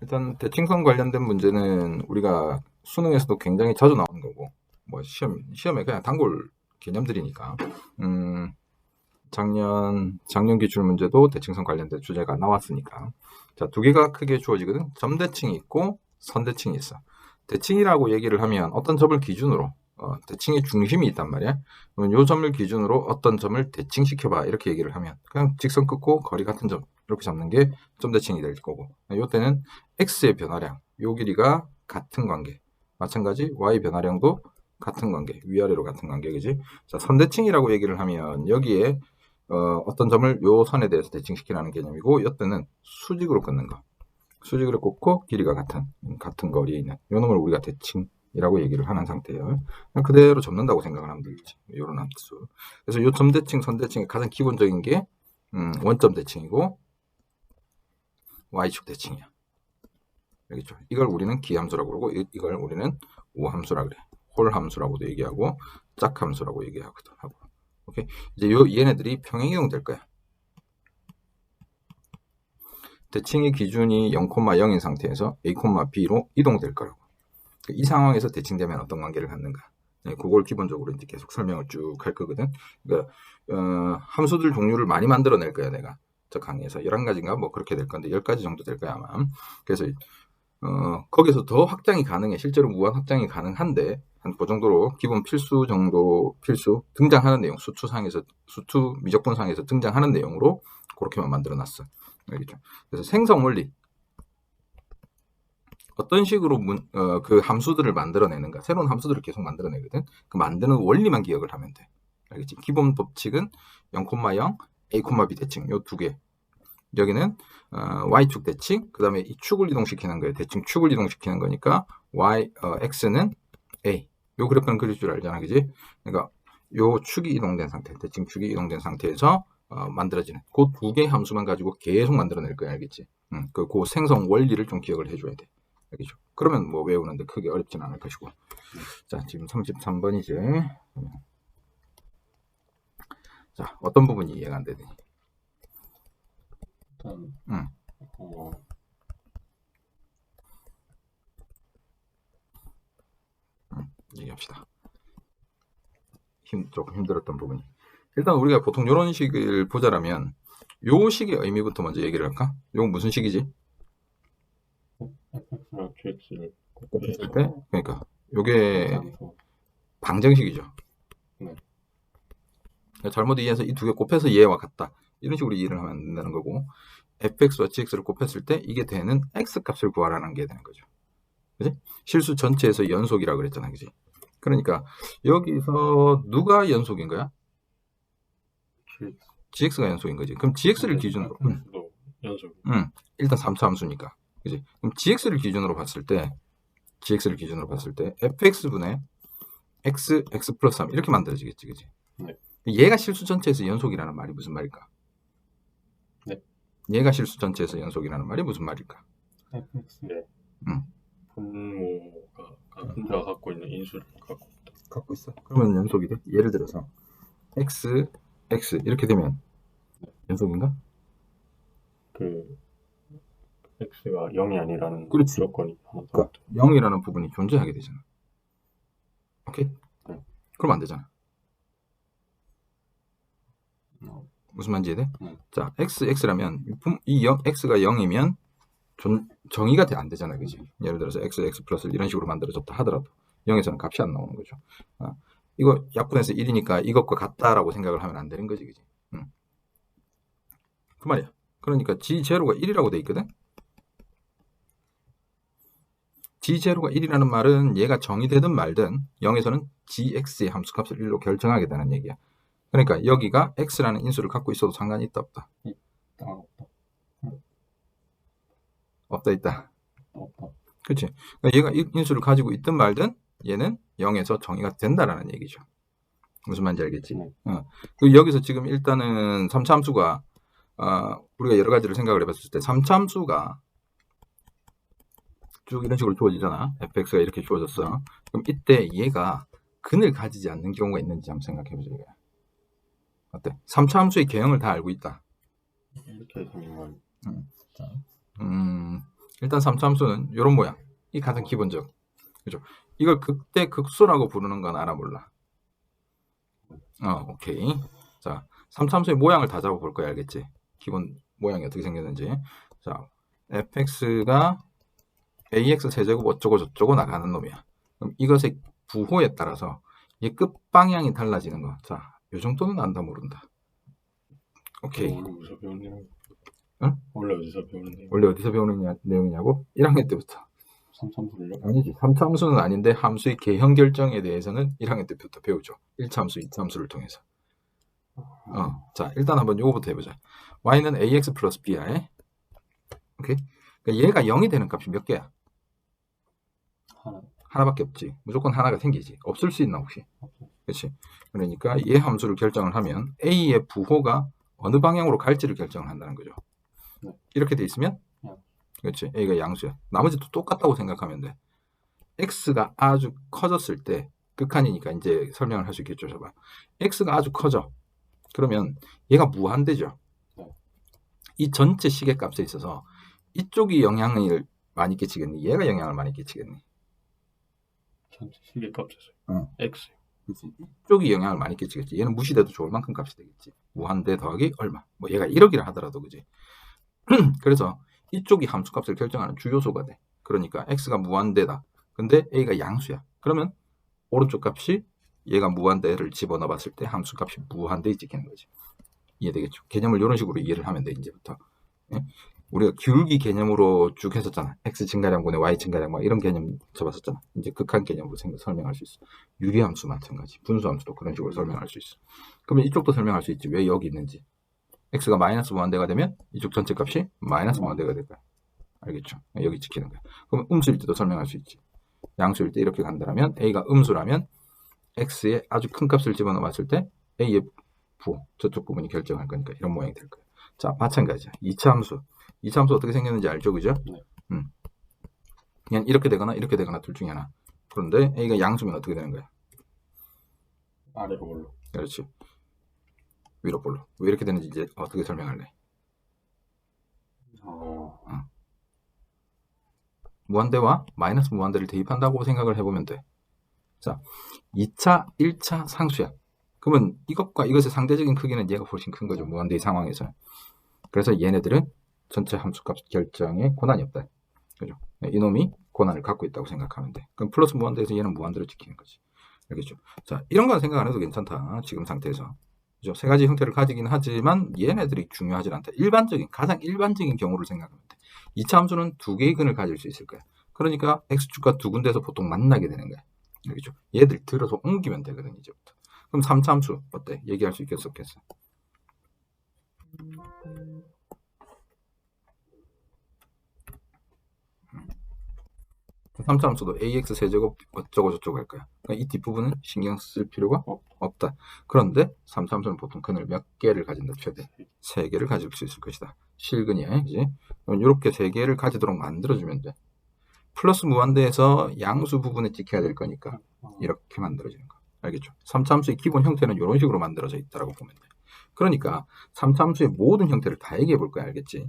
일단 대칭성 관련된 문제는 우리가 수능에서도 굉장히 자주 나오는 거고, 뭐 시험에 그냥 단골 개념들이니까. 작년 기출 문제도 대칭성 관련된 주제가 나왔으니까. 자, 두 개가 크게 주어지거든. 점대칭이 있고 선대칭이 있어. 대칭이라고 얘기를 하면 어떤 점을 기준으로 대칭의 중심이 있단 말이야. 그러면 요 점을 기준으로 어떤 점을 대칭시켜봐 이렇게 얘기를 하면 그냥 직선 끊고 거리 같은 점 이렇게 잡는 게 점대칭이 될 거고, 요 때는 x의 변화량, 요 길이가 같은 관계, 마찬가지 y 변화량도 같은 관계, 위아래로 같은 관계, 그지? 자, 선대칭이라고 얘기를 하면 여기에 어떤 점을 요 선에 대해서 대칭시키라는 개념이고, 요 때는 수직으로 끊는 거, 수직으로 꽂고 길이가 같은 거리에 있는 요 놈을 우리가 대칭이라고 얘기를 하는 상태예요. 그냥 그대로 접는다고 생각을 하면 되겠지. 요런 함수. 그래서 요 점대칭, 선대칭의 가장 기본적인 게 원점 대칭이고 y축 대칭이야. 알겠죠? 이걸 우리는 기함수라고 그러고 이걸 우리는 오함수라 그래. 홀함수라고도 얘기하고 짝함수라고 얘기하기도 하고. 오케이. 이제 얘네들이 평행이동 될 거야. 대칭의 기준이 0,0인 상태에서 a, b로 이동될 거라고. 이 상황에서 대칭되면 어떤 관계를 갖는가? 네, 그걸 기본적으로 이제 계속 설명을 쭉 할 거거든. 그러니까 함수들 종류를 많이 만들어낼 거야 내가. 저 강의에서 11가지인가 뭐 그렇게 될 건데 10가지 정도 될 거야 아마. 그래서 거기서 더 확장이 가능해. 실제로 무한 확장이 가능한데 한 그 정도로 기본 필수 등장하는 내용, 수투 미적분상에서 등장하는 내용으로 그렇게만 만들어놨어. 알겠죠? 그래서 생성 원리, 어떤 식으로 그 함수들을 만들어내는가, 새로운 함수들을 계속 만들어내거든. 그 만드는 원리만 기억을 하면 돼. 알겠지? 기본 법칙은 0,0, a, b 대칭 요 두 개. 여기는 y축 대칭, 그 다음에 이 축을 이동시키는 거예요. 대칭 축을 이동시키는 거니까 x는 a. 요 그래프는 그릴 줄 알잖아, 그지? 그러니까 요 축이 이동된 상태, 대칭 축이 이동된 상태에서 만들어지는 그 두 개의 함수만 가지고 계속 만들어낼 거야, 알겠지? 그 생성 원리를 좀 기억을 해줘야 돼. 알겠죠? 그러면 뭐 외우는데 크게 어렵진 않을 것이고. 자, 지금 33번이지. 자, 어떤 부분이 이해가 안 되니? 일단 얘기합시다. 조금 힘들었던 부분이. 일단 우리가 보통 이런 식을 보자라면 요 식의 의미부터 먼저 얘기를 할까? 요건 무슨 식이지? fx랑 gx를 곱했을 때, 그러니까 요게 방정식이죠. 네. 잘못 이해해서 이 두 개 곱해서 얘와 같다, 이런 식으로 이해를 하면 안 된다는 거고, fx와 gx를 곱했을 때 이게 되는 x 값을 구하라는 게 되는 거죠. 그지? 실수 전체에서 연속이라고 그랬잖아, 그지? 그러니까 여기서 누가 연속인 거야? gx가 연속인 거지. 그럼 gx를 기준으로 연속. 일단 3차 함수니까. 그지? 그럼 gx를 기준으로 봤을 때 fx분의 x 플러스 3 이렇게 만들어지겠지, 그지? 네. 얘가 실수 전체에서 연속이라는 말이 무슨 말일까? 네. 얘가 실수 전체에서 연속이라는 말이 무슨 말일까? fx의 분모가 분자가 갖고 있는 인수를 갖고 있어. 그러면 연속이 돼. 예를 들어서 x 이렇게 되면 연속인가? 그 x가 0이 아니라는 그렇지. 조건이 하나 그러니까 0이라는 부분이 존재하게 되잖아. 오케이? 네. 그럼 안 되잖아. 무슨 말인지 이해돼? 자, x라면 이 x가 0이면 정의가 안 되잖아, 그지? 예를 들어서 x 플러스를 이런 식으로 만들어졌다 하더라도 0에서는 값이 안 나오는 거죠. 이거 약분해서 1이니까 이것과 같다라고 생각을 하면 안 되는 거지, 그지? 그 말이야. 그러니까 g0가 1이라고 돼 있거든. g0가 1이라는 말은 얘가 정의되든 말든 0에서는 gx의 함수값을 1로 결정하게 되는 얘기야. 그러니까 여기가 x라는 인수를 갖고 있어도 상관이 있다 없다? 있다. 그렇지. 그러니까 얘가 인수를 가지고 있든 말든 얘는 0에서 정의가 된다라는 얘기죠. 무슨 말인지 알겠지? 그리고 여기서 지금 일단은 3차 함수가 우리가 여러 가지를 생각을 해봤을 때 3차 함수가 쭉 이런 식으로 주어지잖아. fx가 이렇게 주어졌어. 그럼 이때 얘가 근을 가지지 않는 경우가 있는지 한번 생각해보자. 어때? 3차 함수의 개형을 다 알고 있다. 이렇게 생긴 건 일단 3차 함수는 이런 모양. 이 가장 기본적. 그죠? 이걸 극대 극소라고 부르는 건 알아 몰라? 오케이. 자, 3차 함수의 모양을 다 잡아볼 거야. 알겠지? 기본 모양이 어떻게 생겼는지. 자, fx가 ax 세제곱 어쩌고 저쩌고 나가는 놈이야. 그럼 이것의 부호에 따라서 이 끝방향이 달라지는 거. 자, 요 정도는 안다 모른다. 오케이. 원래 어디서 배우는 내용? 응? 원래 어디서 배우는 내용? 원래 어디서 배우는 내용이냐고? 1학년 때부터. 삼삼수를요? 아니지. 3차 함수는 아닌데 함수의 개형 결정에 대해서는 1학년 때부터 배우죠. 1차 함수, 2차 함수를 통해서. 자, 일단 한번 요거부터 해보자. y는 ax 플러스 b야. 오케이? 그러니까 얘가 0이 되는 값이 몇 개야? 하나. 하나밖에 없지. 무조건 하나가 생기지. 없을 수 있나 혹시? 그렇지. 그러니까 얘 함수를 결정을 하면 a의 부호가 어느 방향으로 갈지를 결정을 한다는 거죠. 네. 이렇게 돼 있으면 네. 그렇지. a가 양수야. 나머지도 똑같다고 생각하면 돼. x가 아주 커졌을 때 극한이니까 이제 설명을 할 수 있겠죠. 저봐. x가 아주 커져. 그러면 얘가 무한대죠. 네. 이 전체 시계값에 있어서 이쪽이 영향을 많이 끼치겠니? 얘가 영향을 많이 끼치겠니? 전체 시계값에서. 응. x. 그치? 이쪽이 영향을 많이 끼치겠지. 얘는 무시돼도 좋을 만큼 값이 되겠지. 무한대 더하기 얼마. 뭐 얘가 1억이라 하더라도 그지. 그래서 이쪽이 함수값을 결정하는 주요소가 돼. 그러니까 x가 무한대다. 근데 a가 양수야. 그러면 오른쪽 값이 얘가 무한대를 집어넣어 봤을 때 함수값이 무한대에 찍히는 거지. 이해되겠죠? 개념을 이런 식으로 이해를 하면 돼. 이제부터. 예? 우리가 기울기 개념으로 쭉 했었잖아. x 증가량분의 y 증가량 뭐 이런 개념 써봤었잖아. 이제 극한 개념으로 설명할 수 있어. 유리함수 마찬가지. 분수함수도 그런 식으로 설명할 수 있어. 그러면 이쪽도 설명할 수 있지. 왜 여기 있는지. x가 마이너스 무한대가 되면 이쪽 전체 값이 마이너스 무한대가 될 거야. 알겠죠? 여기 지키는 거야. 그럼 음수일 때도 설명할 수 있지. 양수일 때 이렇게 간다면 a가 음수라면 x에 아주 큰 값을 집어넣어 봤을 때 a의 부호 저쪽 부분이 결정할 거니까 이런 모양이 될 거야. 자, 마찬가지야. 2차 함수. 2차 함수 어떻게 생겼는지 알죠? 그죠? 네. 그냥 이렇게 되거나 이렇게 되거나 둘 중에 하나. 그런데 a가 양수면 어떻게 되는 거야? 아래로 올라. 그렇지. 위로 볼로. 왜 이렇게 되는지 이제 어떻게 설명할래? 무한대와 마이너스 무한대를 대입한다고 생각을 해보면 돼. 자, 2차, 1차 상수야. 그러면 이것과 이것의 상대적인 크기는 얘가 훨씬 큰 거죠. 무한대의 상황에서. 그래서 얘네들은 전체 함수값 결정에 권한이 없다. 그죠? 이놈이 권한을 갖고 있다고 생각하면 돼. 그럼 플러스 무한대에서 얘는 무한대로 지키는 거지. 알겠죠? 자, 이런 건 생각 안 해도 괜찮다. 지금 상태에서. 그죠? 세 가지 형태를 가지긴 하지만 얘네들이 중요하지 않다. 가장 일반적인 경우를 생각하면 돼. 2차 함수는 두 개의 근을 가질 수 있을 거야. 그러니까 x축과 두 군데에서 보통 만나게 되는 거야. 알겠죠? 얘들 들어서 옮기면 되거든, 이제부터. 그럼 3차 함수 어때? 얘기할 수 있겠어, 없겠어? 3차 함수도 ax 세제곱 어쩌고 저쩌고 할 거야. 그러니까 이 뒷부분은 신경 쓸 필요가 없다. 그런데 3차 함수는 보통 근을 몇 개를 가진다, 최대 3개를 가질 수 있을 것이다. 실근이야, 그지? 그럼 이렇게 3개를 가지도록 만들어주면 돼. 플러스 무한대에서 양수 부분에 찍혀야 될 거니까 이렇게 만들어지는 거. 알겠죠? 3차 함수의 기본 형태는 이런 식으로 만들어져 있다고 보면 돼. 그러니까 3차 함수의 모든 형태를 다 얘기해 볼 거야. 알겠지?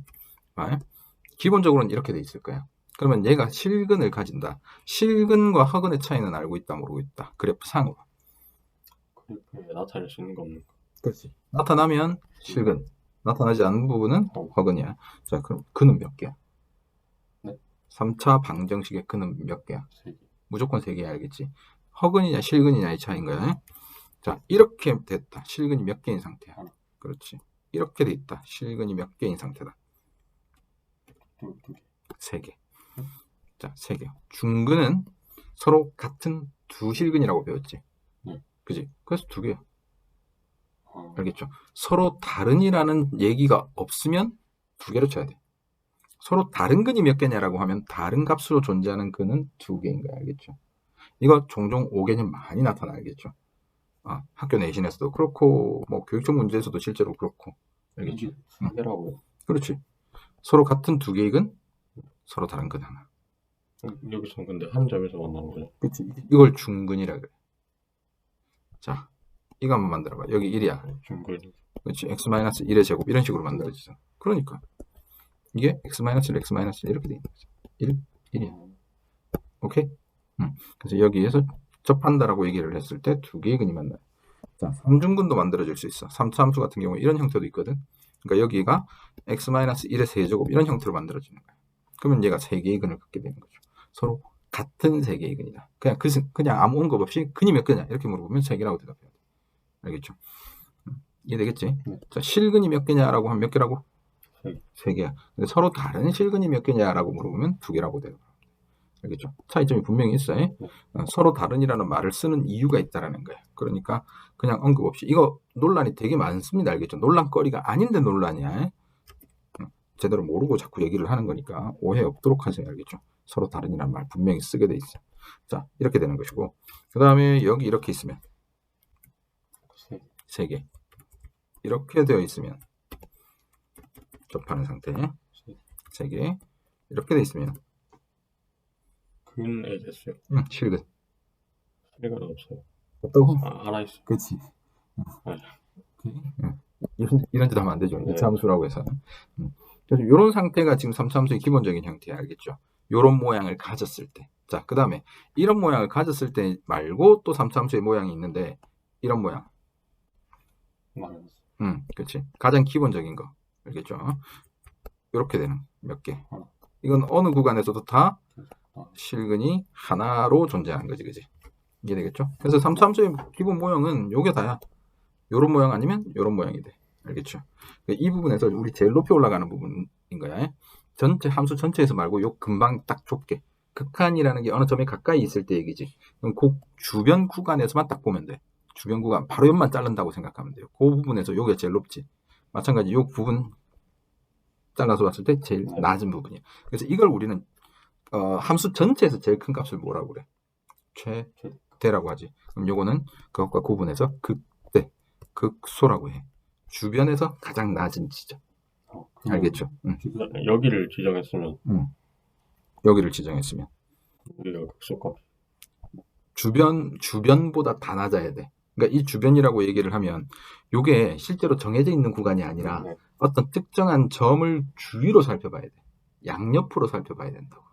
기본적으로는 이렇게 돼 있을 거야. 그러면 얘가 실근을 가진다. 실근과 허근의 차이는 알고 있다, 모르고 있다. 그래프상으로. 그래프에 나타낼 수 있는 거 없는 거. 그렇지. 나타나면 실근. 나타나지 않는 부분은 허근이야. 자, 그럼 근은 몇 개야? 네. 3차 방정식의 근은 몇 개야? 3개. 무조건 3개야, 알겠지? 허근이냐 실근이냐의 차이인 거야. 자, 이렇게 됐다. 실근이 몇 개인 상태야? 하나. 그렇지. 이렇게 돼 있다. 실근이 몇 개인 상태다? 두 개. 3개. 자, 3개. 중근은 서로 같은 두 실근이라고 배웠지. 그지? 그래서 2개야. 알겠죠? 서로 다른이라는 얘기가 없으면 2개로 쳐야 돼. 서로 다른 근이 몇 개냐라고 하면 다른 값으로 존재하는 근은 2개인 거야. 알겠죠? 이거 종종 오개념 많이 나타나. 알겠죠? 학교 내신에서도 그렇고 뭐 교육적 문제에서도 실제로 그렇고. 알겠죠? 3개라고요? 그렇지. 서로 같은 2개의 근, 서로 다른 근 하나. 여기서는 근데 한 점에서 만나는 거죠? 그렇지. 이걸 중근이라 그래. 자, 이거 한번 만들어봐. 여기 1이야. 중근. 그렇지. x-1의 제곱 이런 식으로 만들어지죠. 그러니까 이게 x-1, x-1 이렇게 돼 있는 거죠. 1, 1이야. 오케이? 그래서 여기에서 접한다라고 얘기를 했을 때 두 개의 근이 만나요. 자, 삼중근도 만들어질 수 있어. 3차 함수 같은 경우에 이런 형태도 있거든. 그러니까 여기가 x-1의 세제곱 이런 형태로 만들어지는 거야. 그러면 얘가 세 개의 근을 갖게 되는 거죠. 서로 같은 세 개의 근이다. 그냥 아무 언급 없이 근이 몇 개냐 이렇게 물어보면 세 개라고 대답해야 돼. 알겠죠? 이해되겠지? 네. 자, 실근이 몇 개냐라고 하면 몇 개라고? 세 개. 세 개야. 근데 서로 다른 실근이 몇 개냐라고 물어보면 두 개라고 돼요. 알겠죠? 차이점이 분명히 있어요. 서로 다른이라는 말을 쓰는 이유가 있다라는 거예요. 그러니까 그냥 언급 없이 이거 논란이 되게 많습니다. 알겠죠? 논란거리가 아닌데 논란이야. 제대로 모르고 자꾸 얘기를 하는 거니까 오해 없도록 하세요. 알겠죠? 서로 다른이라는 말 분명히 쓰게 돼 있어. 자, 이렇게 되는 것이고 그 다음에 여기 이렇게 있으면 세 개. 이렇게 되어 있으면 접하는 상태 세 개. 이렇게 되어 있으면 근의 개수요. 실근. 실근 없어요. 없다고? 하나 있어. 그렇지. 네. 이런 짓 하면 안 되죠. 네. 2차 함수라고 해서. 그래서 이런 상태가 지금 3차 함수의 기본적인 형태야. 알겠죠? 이런 모양을 가졌을 때. 자, 그 다음에 이런 모양을 가졌을 때 말고 또 3차 함수의 모양이 있는데 이런 모양. 마이너스. 그렇지. 가장 기본적인 거. 알겠죠? 이렇게 되는 몇 개. 이건 어느 구간에서도 다 실근이 하나로 존재하는 거지. 그지? 이해되겠죠? 그래서 3차 함수의 기본 모형은 요게 다야. 요런 모양 아니면 요런 모양이 돼. 알겠죠? 이 부분에서 우리 제일 높이 올라가는 부분인 거야. 전체 함수 전체에서 말고 요 금방 딱 좁게. 극한이라는 게 어느 점에 가까이 있을 때 얘기지. 그럼 그 주변 구간에서만 딱 보면 돼. 주변 구간 바로 옆만 자른다고 생각하면 돼요. 그 부분에서 요게 제일 높지. 마찬가지 요 부분 잘라서 봤을 때 제일 낮은 부분이야. 그래서 이걸 우리는 함수 전체에서 제일 큰 값을 뭐라고 그래? 최대라고 하지. 그럼 요거는 그것과 구분해서 극대, 극소라고 해. 주변에서 가장 낮은 지점. 알겠죠? 여기를 지정했으면 여기를 지정했으면 우리가 극소값. 주변보다 다 낮아야 돼. 그러니까 이 주변이라고 얘기를 하면 요게 실제로 정해져 있는 구간이 아니라 네. 어떤 특정한 점을 주위로 살펴봐야 돼. 양옆으로 살펴봐야 된다고.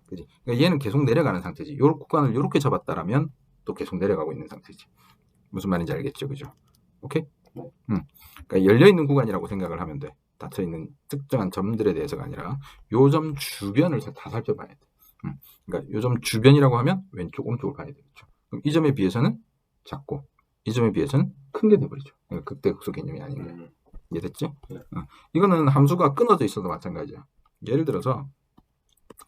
그지? 그러니까 얘는 계속 내려가는 상태지. 요 구간을 이렇게 잡았다라면 또 계속 내려가고 있는 상태지. 무슨 말인지 알겠죠? 그죠? 오케이? 그러니까 열려있는 구간이라고 생각을 하면 돼. 닫혀있는 특정한 점들에 대해서가 아니라 요 점 주변을 다 살펴봐야 돼. 그러니까 요 점 주변이라고 하면 왼쪽, 오른쪽을 봐야 되겠죠. 그럼 이 점에 비해서는 작고 이 점에 비해서는 큰 게 돼버리죠. 그러니까 극대극소 개념이 아닌 거야. 이해됐지? 이거는 함수가 끊어져 있어도 마찬가지야. 예를 들어서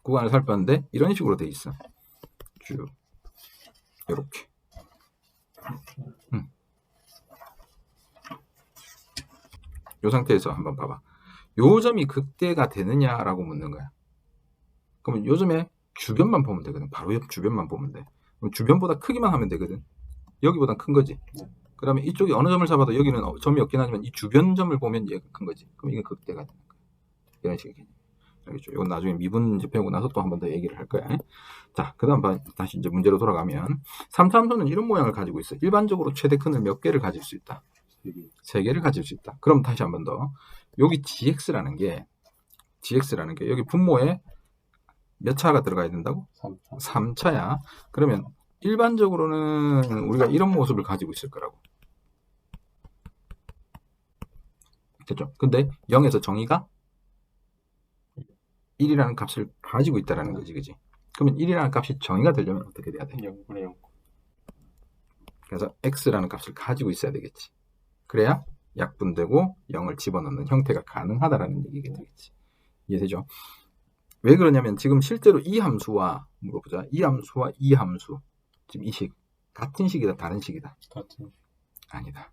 구간을 살폈는데 이런 식으로 돼 있어. 쭉 이렇게. 이 상태에서 한번 봐봐. 요 점이 극대가 되느냐라고 묻는 거야. 그러면 요 점의 주변만 보면 되거든. 바로 옆 주변만 보면 돼. 그럼 주변보다 크기만 하면 되거든. 여기보단 큰 거지. 그러면 이쪽이 어느 점을 잡아도 여기는 점이 없긴 하지만 이 주변 점을 보면 얘가 큰 거지. 그럼 이게 극대가 되는 거야. 이런 식의 개념. 알겠죠? 이건 나중에 미분 이제 배우고 나서 또 한 번 더 얘기를 할 거야. 자, 그 다음 다시 이제 문제로 돌아가면 3차 함수는 이런 모양을 가지고 있어. 일반적으로 최대 큰을 몇 개를 가질 수 있다? 3개를 가질 수 있다. 그럼 다시 한 번 더. 여기 gx라는 게 여기 분모에 몇 차가 들어가야 된다고? 3차야. 그러면 일반적으로는 우리가 이런 모습을 가지고 있을 거라고. 됐죠? 근데 0에서 정의가 1이라는 값을 가지고 있다라는 거지, 그지? 그러면 1이라는 값이 정의가 되려면 어떻게 돼야 돼? 0분의 0. 그래서 x라는 값을 가지고 있어야 되겠지. 그래야 약분되고 0을 집어넣는 형태가 가능하다라는 얘기가 되겠지. 이해되죠? 왜 그러냐면 지금 실제로 이 함수와 물어보자. 이 함수와 이 함수 지금 이 식 같은 식이다, 다른 식이다? 같은. 아니다.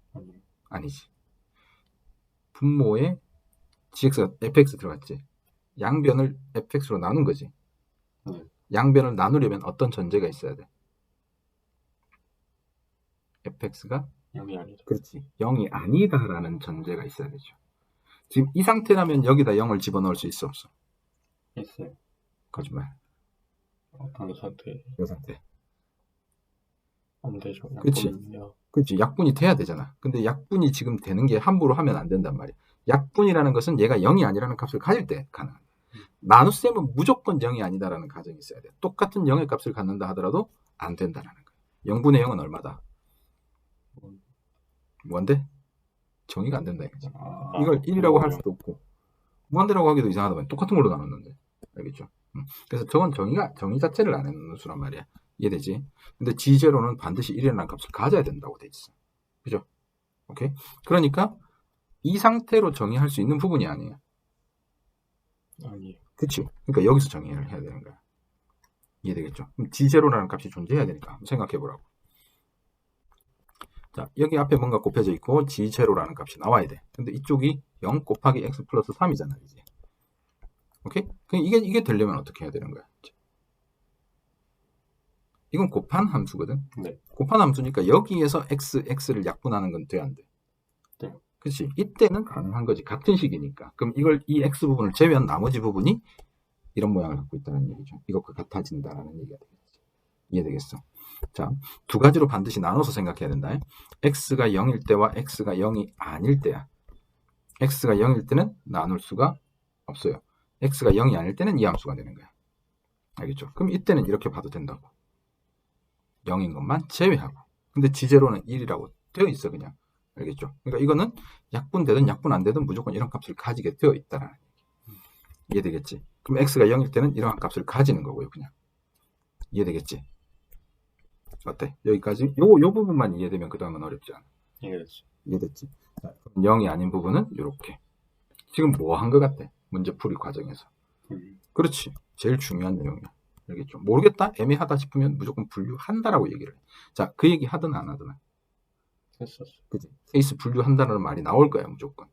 아니지. 분모에 gx가 fx 들어갔지. 양변을 fx로 나눈 거지. 양변을 나누려면 어떤 전제가 있어야 돼? fx가 0이 아니다. 그렇지. 0이 아니다라는 전제가 있어야 되죠. 지금 이 상태라면 여기다 0을 집어넣을 수 있어, 없어? 있어요. 거짓말. 어떤 상태? 이 상태. 안 되죠. 그치. 그렇지. 약분이 돼야 되잖아. 근데 약분이 지금 되는 게 함부로 하면 안 된단 말이야. 약분이라는 것은 얘가 0이 아니라는 값을 가질 때 가능해. 나눗셈은 무조건 0이 아니다라는 가정이 있어야 돼. 똑같은 0의 값을 갖는다 하더라도 안 된다라는 거야. 0분의 0은 얼마다? 뭔데? 정의가 안 된다 이거지. 이걸 1이라고 할 수도 없고 무한대라고 하기도 이상하다 보니 똑같은 걸로 나눴는데 알겠죠? 그래서 저건 정의 자체를 안 해놓는 수란 말이야. 이해되지? 근데 G0는 반드시 1이라는 값을 가져야 된다고 돼 있어. 그죠? 오케이? 그러니까 이 상태로 정의할 수 있는 부분이 아니에요. 아니, 그치? 그러니까 여기서 정의를 해야 되는 거야. 이해되겠죠? 그럼 G0라는 값이 존재해야 되니까 한번 생각해 보라고. 자, 여기 앞에 뭔가 곱해져 있고 G0라는 값이 나와야 돼. 근데 이쪽이 0 곱하기 x 플러스 3이잖아. 이제. 오케이? 그럼 이게 되려면 어떻게 해야 되는 거야? 이건 곱한 함수거든. 네. 곱한 함수니까 여기에서 x를 약분하는 건 돼, 안 돼? 네. 그렇지. 이때는 가능한 거지. 같은 식이니까. 그럼 이 x 부분을 제외한 나머지 부분이 이런 모양을 갖고 있다는 얘기죠. 이것과 같아진다라는 얘기가 되겠지. 이해되겠어? 자, 두 가지로 반드시 나눠서 생각해야 된다. x가 0일 때와 x가 0이 아닐 때야. x가 0일 때는 나눌 수가 없어요. x가 0이 아닐 때는 이 함수가 되는 거야. 알겠죠? 그럼 이때는 이렇게 봐도 된다고. 0인 것만 제외하고. 근데 G0는 1이라고 되어 있어, 그냥. 알겠죠? 그러니까 이거는 약분되든 약분 안 되든 무조건 이런 값을 가지게 되어 있다라는 얘기. 이해되겠지? 그럼 x가 0일 때는 이런 값을 가지는 거고요, 그냥. 이해되겠지? 어때? 여기까지? 요 부분만 이해되면 그 다음은 어렵지 않아. 이해됐어. 이해됐지? 자, 그럼 0이 아닌 부분은 이렇게. 지금 뭐 한 것 같아? 문제풀이 과정에서. 그렇지. 제일 중요한 내용이야. 알겠죠? 모르겠다? 애매하다 싶으면 무조건 분류한다라고 얘기를 해. 자, 그 얘기 하든 안 하든. 했었어. 그치? 케이스 분류한다는 말이 나올 거야, 무조건.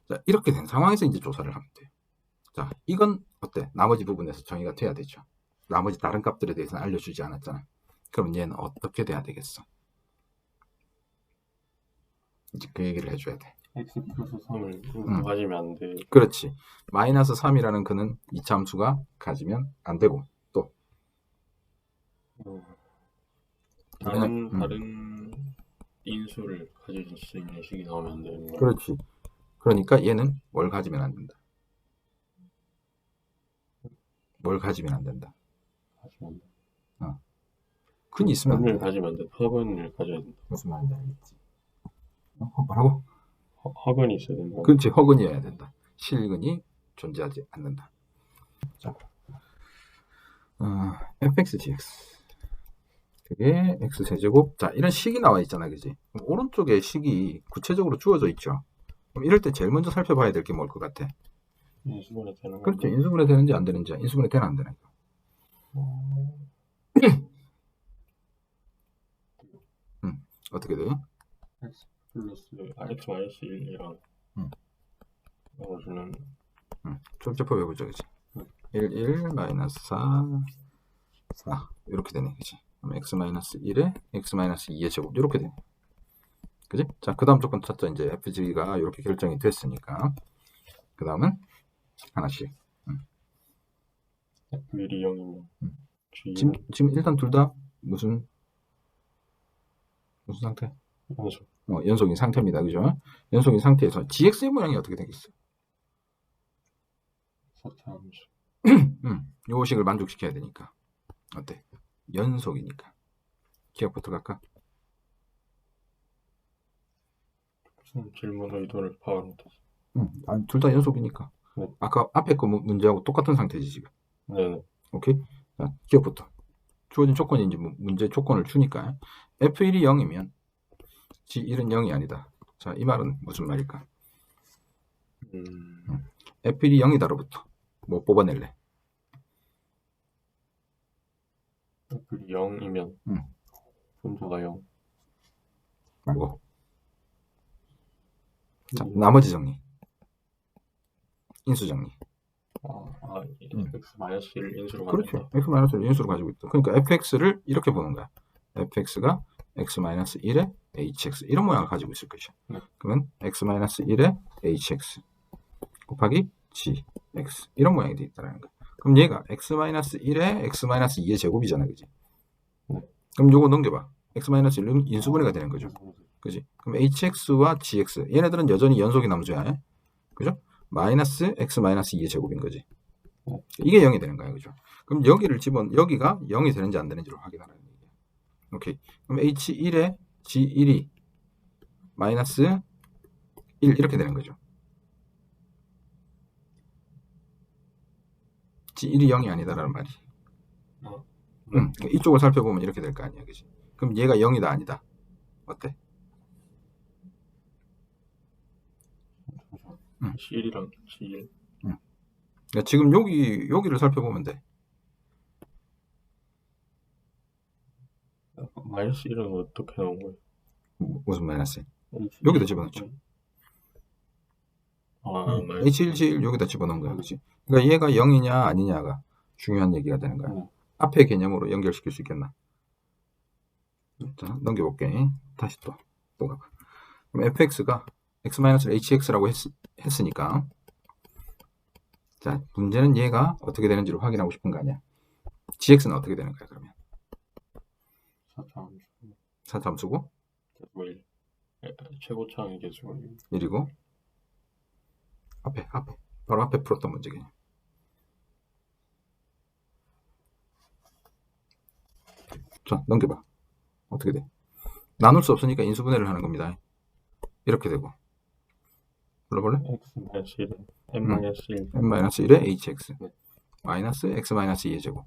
자, 이렇게 된 상황에서 이제 조사를 하면 돼요. 자, 이건 어때? 나머지 부분에서 정의가 돼야 되죠. 나머지 다른 값들에 대해서는 알려주지 않았잖아. 그럼 얘는 어떻게 돼야 되겠어? 이제 그 얘기를 해줘야 돼. x 플러스 3을 가지면 안 돼. 그렇지. 마이너스 3이라는 그는 이차 함수가 가지면 안 되고 또 다른 인수를 가질 수 있는 식이 나오면 안 되는 거야. 그렇지. 그러니까 얘는 뭘 가지면 안 된다. 뭘 가지면 안 된다. 가지면 안 돼. 근이 있으면 안 학원을 돼. 가지면 안 돼. 학원을 가져야 된다. 무슨 말인지 알겠지? 뭐라고? 학원이 있어야 된다. 그렇지. 허근이어야 된다. 실근이 존재하지 않는다. 자, fx dx 그게 x세제곱. 자, 이런 식이 나와 있잖아, 그지? 그럼 오른쪽에 식이 구체적으로 주어져 있죠. 그럼 이럴 때 제일 먼저 살펴봐야 될 게 뭘 것 같아? 인수분해 되는 그렇죠. 건데. 인수분해 되는지 안 되는지. 인수분해 되나 안 되나? 어떻게 돼? x 플러스 x 마이너스 1이랑 나눠주는 출제법 해보자, 그지? 1, 1, 마이너스 4, 4. 이렇게 되네, 그지? 그럼 x 마이너스 1에 x 마이너스 2의 제곱. 이렇게 되네. 그지? 자, 그 다음 조건 찾자. 이제 fg가 이렇게 결정이 됐으니까. 그 다음은 하나씩. f1이 0이면 지금 일단 둘 다 무슨 상태? 연속. 연속인 상태입니다. 그죠? 연속인 상태에서 gx의 모양이 어떻게 되겠어? 사차함수. 요 식을 만족시켜야 되니까. 어때? 연속이니까. 기억부터 갈까? 무슨 질문 의도를 파악을 못했어. 둘 다 연속이니까. 네. 아까 앞에 거 문제하고 똑같은 상태지, 지금. 네네. 오케이? 자, 기억부터. 주어진 조건이 이제 문제 조건을 주니까. F1이 0이면 G1은 0이 아니다. 자, 이 말은 무슨 말일까? F1이 0이다로부터 뭐 뽑아낼래? F1이 0이면 분모가 0. 말고. 자, 나머지 정리. 인수 정리. x 마이너스 1 인수로 그렇죠. 가진다. x 마이너스 1 인수로 가지고 있다. 그러니까 fx를 이렇게 보는 거야. fx가 x 마이너스 1에 hx 이런 모양을 가지고 있을 것이야. 그러면 x 마이너스 1에 hx 곱하기 gx 이런 모양이 돼 있다는 거야. 그럼 얘가 x 마이너스 1에 x 마이너스 2의 제곱이잖아, 그지? 그럼 요거 넘겨봐. x 마이너스 1은 인수분해가 되는 거죠. 그지? 그럼 hx와 gx 얘네들은 여전히 연속인 함수야. 그죠? 마이너스 x 마이너스 2의 제곱인 거지. 이게 0이 되는 거야. 그죠? 그럼 여기가 0이 되는지 안 되는지를 확인하라는 얘기야. 오케이. 그럼 h1에 g1이 마이너스 1 이렇게 되는 거죠. g1이 0이 아니다라는 말이. 그러니까 이쪽을 살펴보면 이렇게 될 거 아니야. 그지? 그럼 얘가 0이다 아니다. 어때? C1이랑 C1. 그러니까 지금 여기를 살펴보면 돼. 마이너스 1은 어떻게 나온 거예요? 무슨 마이너스? 여기다 집어넣죠. H1, G1 여기다 집어넣은 거야. 그치? 그러니까 얘가 0이냐 아니냐가 중요한 얘기가 되는 거야. 앞의 개념으로 연결시킬 수 있겠나? 자, 넘겨볼게. 다시 또 가봐. 그럼 fx가 x-hx라고 했으니까 자, 문제는 얘가 어떻게 되는지를 확인하고 싶은 거 아니야. gx는 어떻게 되는 거야, 그러면? 4차함수고 최고차항이 계속 1이고 바로 앞에 풀었던 문제겠네. 자, 넘겨봐. 어떻게 돼? 나눌 수 없으니까 인수분해를 하는 겁니다. 이렇게 되고 불러볼래? x-1은 n-1 n-1의 hx 네. 마이너스 x-2의 제곱.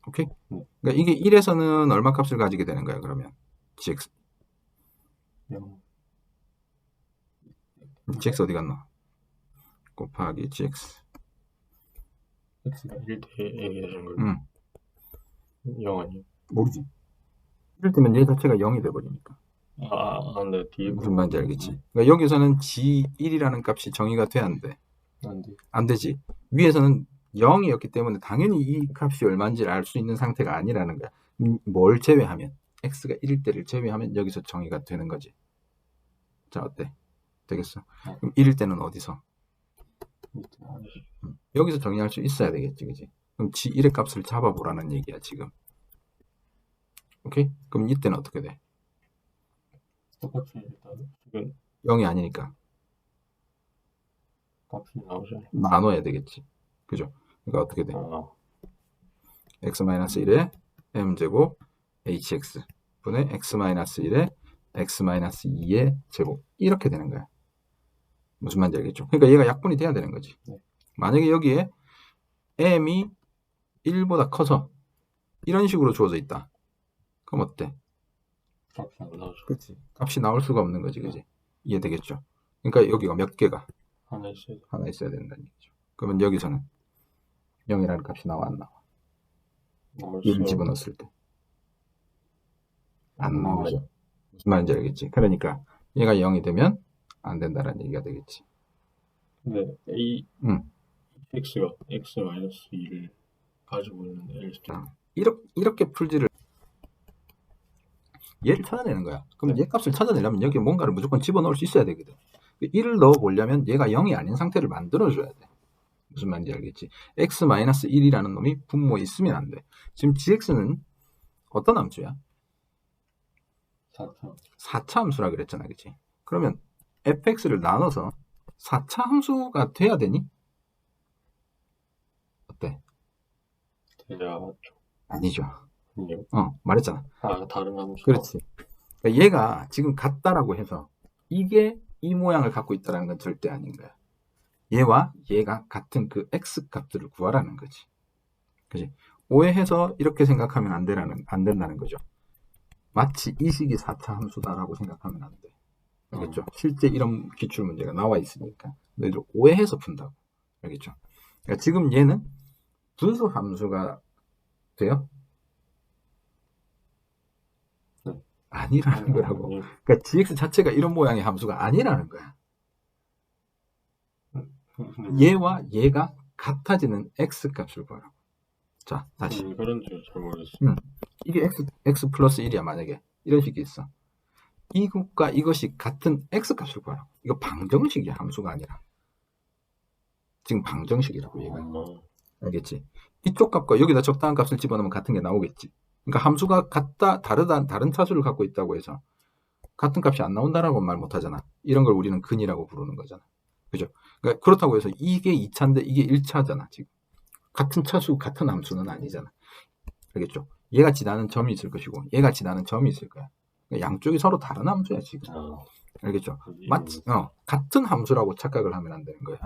오케이? 그러니까 이게 1에서는 얼마 값을 가지게 되는 거야, 그러면? gx. 0. gx 어디 갔나? 곱하기 gx. x가 1대 얘기하는 거예요. 0 아니에요? 모르지. 이럴 때면 얘 자체가 0이 돼버리니까. 네. 뒤에 무슨 말인지 알겠지? 그러니까 여기서는 g1이라는 값이 정의가 돼야 안 돼? 안 돼. 안 되지. 위에서는 0이었기 때문에 당연히 이 값이 얼마인지를 알 수 있는 상태가 아니라는 거야. 뭘 제외하면? x가 1일 때를 제외하면 여기서 정의가 되는 거지. 자, 어때? 되겠어? 그럼 1일 때는 어디서? 여기서 정의할 수 있어야 되겠지, 그지? 그럼 g1의 값을 잡아보라는 얘기야, 지금. 오케이? 그럼 이때는 어떻게 돼? 똑같이 일단 지금 0이 아니니까 값이 나오잖아요. 나눠야 되겠지. 그죠? 그러니까 어떻게 돼? x-1의 m제곱 hx 분의 x-1의 x-2의 제곱 이렇게 되는 거야. 무슨 말인지 알겠죠? 그러니까 얘가 약분이 돼야 되는 거지. 만약에 여기에 m이 1보다 커서 이런 식으로 주어져 있다. 그럼 어때? 값이 안 나오죠. 그렇지. 값이 나올 수가 없는 거지, 그지? 이해되겠죠? 그러니까 여기가 몇 개가 하나 있어요. 하나 있어야 된다는 얘기죠. 그러면 여기서는 0이라는 값이 나와 안 나와? 1을 집어넣었을 때. 안 나오죠. 무슨 말인지 알겠지? 그러니까 얘가 0이 되면 안 된다는 얘기가 되겠지. 근데 x가 x-2를 가지고 있는 L스트. 이렇게 풀지를 얘를 찾아내는 거야. 그럼 얘 값을 찾아내려면 여기 뭔가를 무조건 집어넣을 수 있어야 되거든. 1을 넣어보려면 얘가 0이 아닌 상태를 만들어줘야 돼. 무슨 말인지 알겠지? x-1이라는 놈이 분모에 있으면 안 돼. 지금 gx는 어떤 함수야? 4차 함수라 그랬잖아, 그치? 그러면 fx를 나눠서 4차 함수가 돼야 되니? 어때? 돼야 아니죠. 아니요. 말했잖아. 다른 함수. 그렇지. 그러니까 얘가 지금 같다라고 해서 이게 이 모양을 갖고 있다는 건 절대 아닌 거야. 얘와 얘가 같은 그 x 값들을 구하라는 거지. 그치? 오해해서 이렇게 생각하면 안 된다는 거죠. 마치 이 식이 4차 함수다라고 생각하면 안 돼. 알겠죠? 실제 이런 기출 문제가 나와 있으니까 너희들 오해해서 푼다고. 알겠죠? 그러니까 지금 얘는 분수 함수가 돼요? 아니라는 거라고. 그러니까 gx 자체가 이런 모양의 함수가 아니라는 거야. 얘와 얘가 같아지는 x 값을 구하라고. 자, 다시. 그런지 잘 모르겠어요. 이게 x 플러스 1이야, 만약에. 이런 식이 있어. 이것과 이것이 같은 x 값을 구하라고. 이거 방정식이야, 함수가 아니라. 지금 방정식이라고 얘가. 알겠지? 이쪽 값과 여기다 적당한 값을 집어넣으면 같은 게 나오겠지. 그러니까 함수가 같다, 다른 차수를 갖고 있다고 해서 같은 값이 안 나온다라고 말 못하잖아. 이런 걸 우리는 근이라고 부르는 거잖아. 그죠? 그러니까 그렇다고 해서 이게 2차인데 이게 1차잖아. 지금 같은 차수 같은 함수는 아니잖아. 알겠죠? 얘같이 나는 점이 있을 것이고 얘같이 나는 점이 있을 거야. 그러니까 양쪽이 서로 다른 함수야 지금. 아, 알겠죠? 같은 함수라고 착각을 하면 안 되는 거야.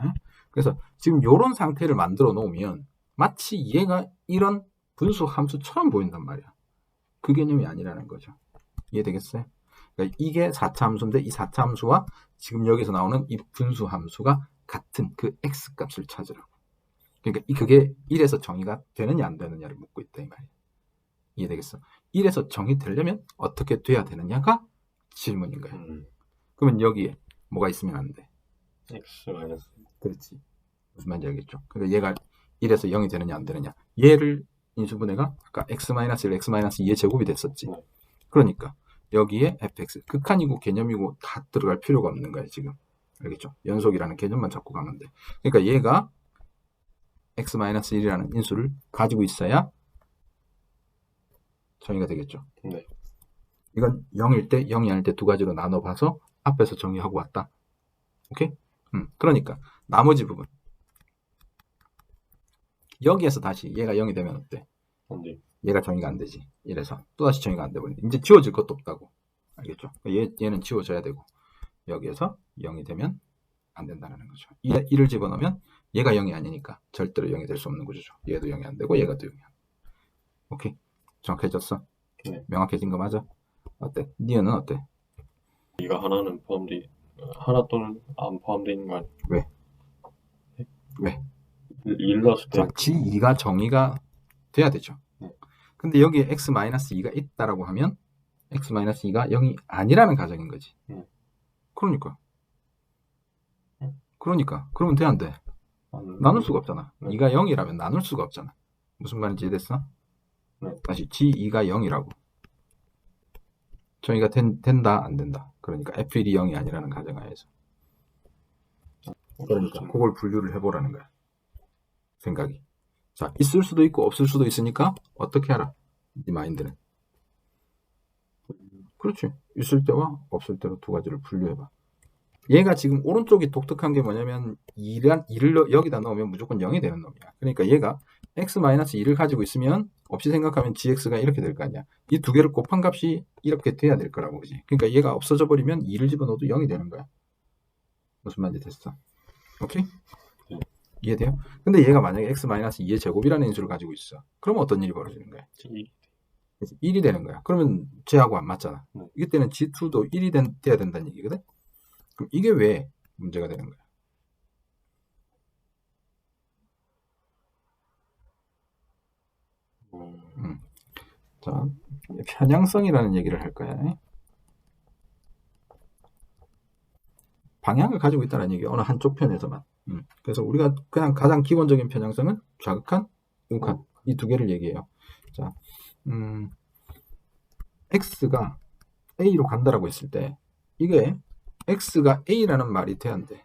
그래서 지금 이런 상태를 만들어 놓으면 마치 얘가 이런 분수 함수처럼 보인단 말이야. 그 개념이 아니라는 거죠. 이해되겠어요? 그러니까 이게 4차 함수인데 이 4차 함수와 지금 여기서 나오는 이 분수 함수가 같은 그 x 값을 찾으라고. 그러니까 그게 1에서 정의가 되느냐 안 되느냐를 묻고 있다 이 말이야. 이해되겠어? 1에서 정의되려면 어떻게 돼야 되느냐가 질문인 거야. 그러면 여기에 뭐가 있으면 안 돼? x 마이너스. 그렇지. 무슨 말인지 알겠죠? 그러니까 얘가 1에서 0이 되느냐 안 되느냐. 얘를 인수분해가 아까 x-1, x-2의 제곱이 됐었지. 네. 그러니까 여기에 fx 극한이고 개념이고 다 들어갈 필요가 없는 거야 지금. 알겠죠? 연속이라는 개념만 잡고 가면 돼. 그러니까 얘가 x-1이라는 인수를 가지고 있어야 정의가 되겠죠. 네. 이건 0일 때, 0이 아닐 때 두 가지로 나눠봐서 앞에서 정의하고 왔다. 오케이? 그러니까 나머지 부분 여기에서 다시 얘가 0이 되면 어때? 안 돼. 얘가 정의가 안 되지. 이래서 또다시 정의가 안 되버린다. 이제 지워질 것도 없다고. 알겠죠? 얘는 지워져야 되고 여기에서 0이 되면 안 된다는 거죠. 1을 집어넣으면 얘가 0이 아니니까 절대로 0이 될 수 없는 구조죠. 얘도 0이 안 되고 얘가 또 0이 안 되고. 오케이? 정확해졌어? 네. 명확해진 거 맞아? 어때? 니은은 어때? 이가 하나는 포함돼, 하나 또는 안 포함되어 있는 거 아니야? 왜? 왜? 1 넣었을 때. 자, G2가 정의가 돼야 되죠. 네. 근데 여기에 x-2가 있다라고 하면 x-2가 0이 아니라는 가정인 거지. 그러니까. 그러면 돼, 안 돼? 나눌 수가 없잖아. 네. 2가 0이라면 나눌 수가 없잖아. 무슨 말인지 이해됐어? 네. 다시 G2가 0이라고. 정의가 된다, 안 된다. 그러니까 F1이 0이 아니라는 가정하에서. 그러니까 그걸 분류를 해보라는 거야. 생각이. 자, 있을 수도 있고 없을 수도 있으니까 어떻게 알아? 이 마인드는. 그렇지. 있을 때와 없을 때로 두 가지를 분류해봐. 얘가 지금 오른쪽이 독특한 게 뭐냐면 2를 여기다 넣으면 무조건 0이 되는 놈이야. 그러니까 얘가 x-2를 가지고 있으면 없이 생각하면 gx가 이렇게 될 거 아니야. 이 두 개를 곱한 값이 이렇게 돼야 될 거라고 그러지. 그러니까 얘가 없어져 버리면 2를 집어넣어도 0이 되는 거야. 무슨 말인지 됐어? 오케이? 이해돼요? 근데 얘가 만약에 x-2의 제곱이라는 인수를 가지고 있어. 그러면 어떤 일이 벌어지는 거야? 그래서 1이 되는 거야. 그러면 쟤하고 안 맞잖아. 이때는 g2도 1이 돼야 된다는 얘기거든? 그럼 이게 왜 문제가 되는 거야? 자, 편향성이라는 얘기를 할 거야. 방향을 가지고 있다는 얘기야. 어느 한쪽 편에서만. 그래서 우리가 그냥 가장 기본적인 편향성은 좌극한, 우극한 이 두 개를 얘기해요. 자, x가 a로 간다라고 했을 때 이게 x가 a라는 말이 돼야 안 돼.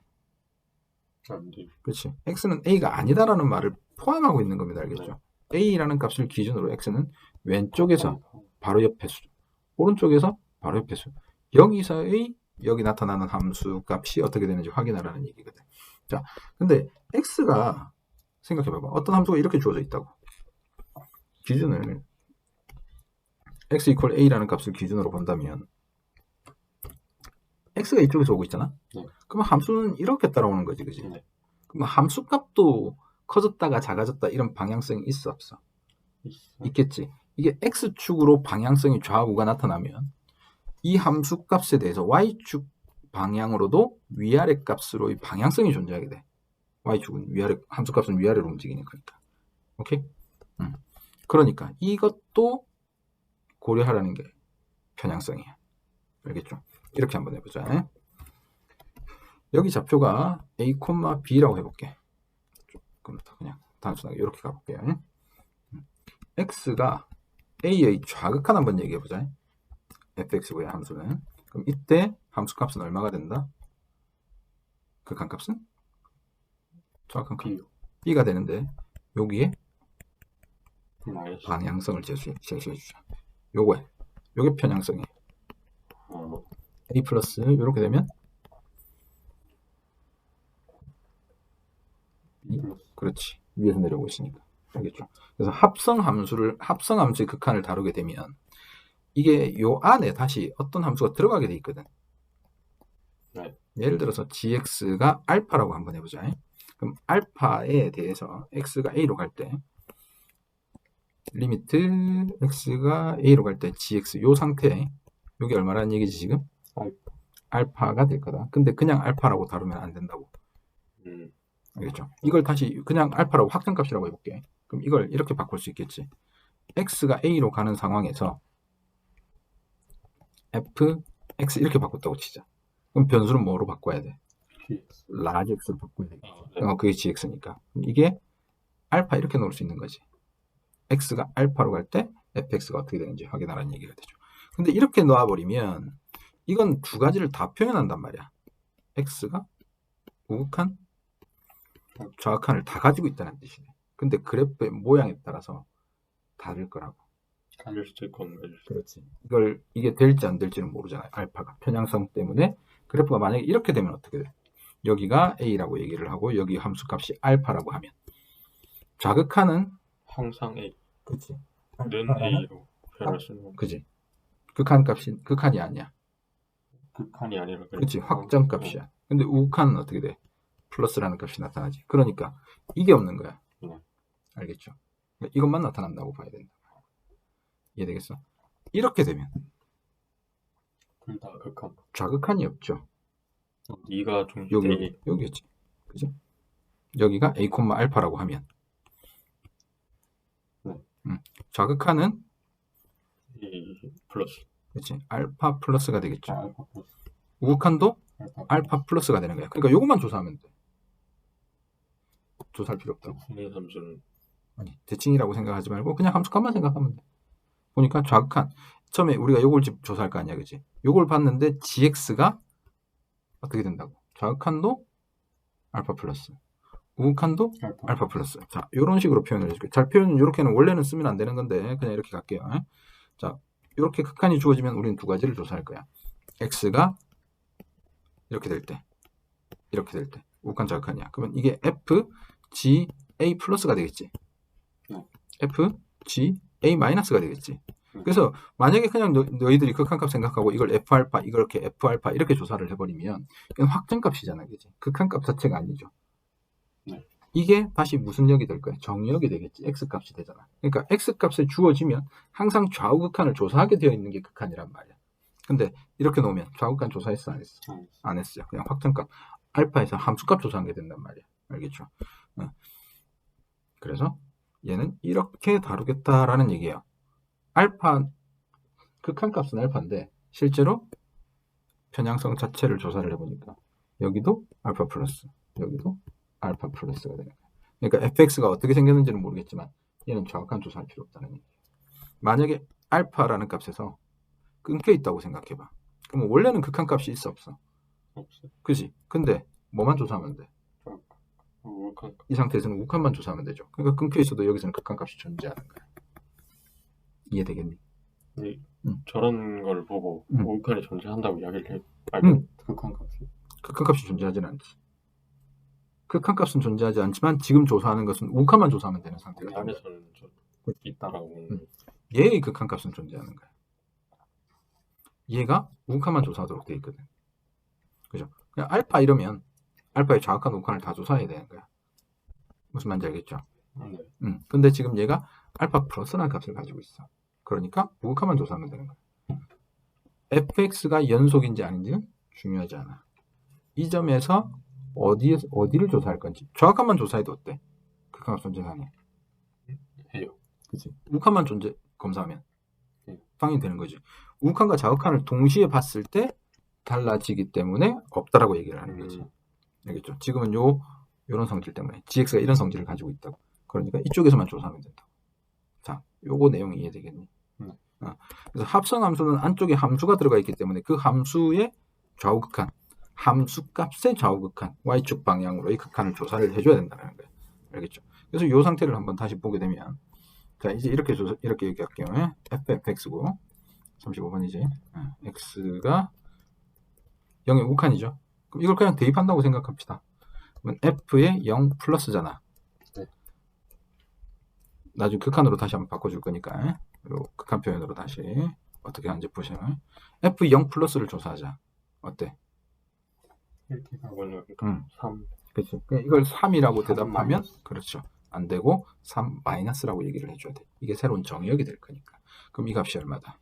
안 돼. 그렇지. x는 a가 아니다라는 말을 포함하고 있는 겁니다. 알겠죠? a라는 값을 기준으로 x는 왼쪽에서 바로 옆에 수, 오른쪽에서 바로 옆에 수. 여기서의 여기 나타나는 함수 값이 어떻게 되는지 확인하라는 얘기거든. 자, 근데 x가 생각해봐봐. 어떤 함수가 이렇게 주어져 있다고. 기준을 x equal a라는 값을 기준으로 본다면 x가 이쪽에서 오고 있잖아. 그러면 함수는 이렇게 따라오는 거지, 그지? 그럼 함수 값도 커졌다가 작아졌다 이런 방향성이 있어 없어? 있겠지. 이게 x축으로 방향성이 좌우가 나타나면 이 함수 값에 대해서 y축 방향으로도 위아래 값으로의 방향성이 존재하게 돼. y축은 위아래, 함수 값은 위아래로 움직이니까. 오케이? 그러니까 이것도 고려하라는 게 편향성이야. 알겠죠? 이렇게 한번 해보자. 여기 좌표가 a, b라고 해볼게. 조금 더 그냥 단순하게 이렇게 가볼게요. x가 a의 좌극한 한번 얘기해보자. fx고요, 함수는. 그럼 이때 함수 값은 얼마가 된다? 극한 값은? 좌극한 값. b가 되는데 여기에 방향성을 제시해주자. 요게 편향성이에요. a 플러스 이렇게 되면 그렇지. 위에서 내려오고 있으니까. 알겠죠? 그래서 합성함수의 극한을 다루게 되면 이게 요 안에 다시 어떤 함수가 들어가게 돼 있거든. 네. 예를 들어서 gx가 알파라고 한번 해보자. 그럼 알파에 대해서 x가 a로 갈 때 리미트 x가 a로 갈 때 gx 요 상태 요게 얼마라는 얘기지 지금? 알파가 될 거다. 근데 그냥 알파라고 다루면 안 된다고. 알겠죠? 이걸 다시 그냥 알파라고 확정값이라고 해볼게. 그럼 이걸 이렇게 바꿀 수 있겠지. x가 a로 가는 상황에서 fx 이렇게 바꿨다고 치자. 그럼 변수는 뭐로 바꿔야 돼? 라지 x로 바꿔야 돼. 그게 gx니까. 그럼 이게 알파 이렇게 넣을 수 있는 거지. x가 알파로 갈 때 fx가 어떻게 되는지 확인하라는 얘기가 되죠. 근데 이렇게 놓아버리면 이건 두 가지를 다 표현한단 말이야. x가 우극한, 좌극한을 다 가지고 있다는 뜻이네. 근데 그래프의 모양에 따라서 다를 거라고. 가질 수도 있고 안 가질 수도 그렇지. 이게 될지 안 될지는 모르잖아요. 알파가 편향성 때문에 그래프가 만약에 이렇게 되면 어떻게 돼? 여기가 a라고 얘기를 하고 여기 함수값이 알파라고 하면 좌극한은 항상 A 그렇지. 는 A로 표현할 수 있는 그지. 극한이 아니야. 극한이 아니라 그렇지. 확정값이야. 근데 우극한은 어떻게 돼? 플러스라는 값이 나타나지. 그러니까 이게 없는 거야. 알겠죠? 이것만 나타난다고 봐야 된다. 이해되겠어? 이렇게 되면 둘 다 극한. 좌극한이 없죠. 네가 좀 여기겠지. 그지? 여기가 a, 알파라고 하면 좌극한은 A 플러스. 그렇지. 알파 플러스가 되겠죠. 알파 플러스. 우극한도 알파 플러스가 되는 거야. 그러니까 요것만 조사하면 돼. 조사할 필요 없다고. 대칭의 함수는 아니, 대칭이라고 생각하지 말고 그냥 함수값만 생각하면 돼. 보니까 좌극한. 처음에 우리가 요걸 조사할 거 아니야, 그지? 요걸 봤는데 gx가 어떻게 된다고? 좌극한도 알파 플러스, 우극한도 알파 플러스. 자, 요런 식으로 표현을 해줄게. 잘 표현은 요렇게는 원래는 쓰면 안 되는 건데 그냥 이렇게 갈게요. 자, 요렇게 극한이 주어지면 우리는 두 가지를 조사할 거야. x가 이렇게 될 때, 이렇게 될 때, 우극한 좌극한이야. 그러면 이게 f, g, a 플러스가 되겠지. f, g, a 마이너스가 되겠지. 그래서 만약에 그냥 너희들이 극한값 생각하고 이걸 f알파, 이렇게 f알파 이렇게 조사를 해버리면 이건 확정값이잖아, 그지? 극한값 자체가 아니죠. 이게 다시 무슨 역이 될 거야? 정역이 되겠지. x값이 되잖아. 그러니까 x값을 주어지면 항상 좌우극한을 조사하게 되어 있는 게 극한이란 말이야. 근데 이렇게 놓으면 좌우극한 조사했어, 안 했어? 안 했어요. 그냥 확정값 알파에서 함수값 조사한 게 된단 말이야. 알겠죠? 그래서 얘는 이렇게 다루겠다라는 얘기예요. 알파 극한값은 알파인데 실제로 편향성 자체를 조사를 해보니까 여기도 알파 플러스, 여기도 알파 플러스가 되는 거예요. 그러니까 fx가 어떻게 생겼는지는 모르겠지만 얘는 정확한 조사할 필요 없다는 얘기예요. 만약에 알파라는 값에서 끊겨 있다고 생각해봐. 그러면 원래는 극한값이 있어, 없어? 없어. 그지? 근데 뭐만 조사하면 돼? 이 상태에서는 우극한만 조사하면 되죠. 그러니까 끊겨 있어도 여기서는 극한값이 존재하는 거야. 이해되겠니? 네. 저런 걸 보고 우극한이 존재한다고 이야기를 해. 극한값이 존재하지는 않지. 극한값은 존재하지 않지만 지금 조사하는 것은 우극한만 조사하면 되는 상태가 되는 거야. 안에서는 있다라고. 얘의 극한값은 존재하는 거야. 얘가 우극한만 조사하도록 돼 있거든. 그죠? 그냥 알파 이러면 알파의 좌극한 우극한을 다 조사해야 되는 거야. 무슨 말인지 알겠죠? 네. 근데 지금 얘가 알파 플러스라는 값을 가지고 있어. 그러니까 우극한만 조사하면 되는 거야. fx가 연속인지 아닌지는 중요하지 않아. 이 점에서 어디를 조사할 건지. 좌극한만 조사해도 어때? 극한값 존재하니 해요. 그치? 우극한만 검사하면 당연히 되는 거지. 우극한과 좌극한을 동시에 봤을 때 달라지기 때문에 없다라고 얘기를 하는 거지. 알겠죠? 지금은 요런 성질 때문에 gx가 이런 성질을 가지고 있다고. 그러니까 이쪽에서만 조사하면 된다. 자, 요거 내용이 이해되겠니? 그래서 합성함수는 안쪽에 함수가 들어가 있기 때문에 그 함수의 좌우극한, 함수값의 좌우극한, y축 방향으로의 극한을 조사를 해줘야 된다는 거예요. 알겠죠? 그래서 이 상태를 한번 다시 보게 되면, 자, 이제 이렇게 얘기할게요. fx고 35번이지. x가 0의 우극한이죠. 그럼 이걸 그냥 대입한다고 생각합시다. 그러면 f의 0 플러스잖아. 네. 나중에 극한으로 다시 한번 바꿔줄 거니까 요 극한 표현으로 다시 어떻게 하는지 보시면 F0 플러스를 조사하자. 어때? 이렇게 가고는 그러니까 3 그렇지. 이걸 3이라고 3 대답하면 마이너스. 그렇죠. 안 되고 3 마이너스라고 얘기를 해줘야 돼. 이게 새로운 정의역이 될 거니까. 그럼 이 값이 얼마다?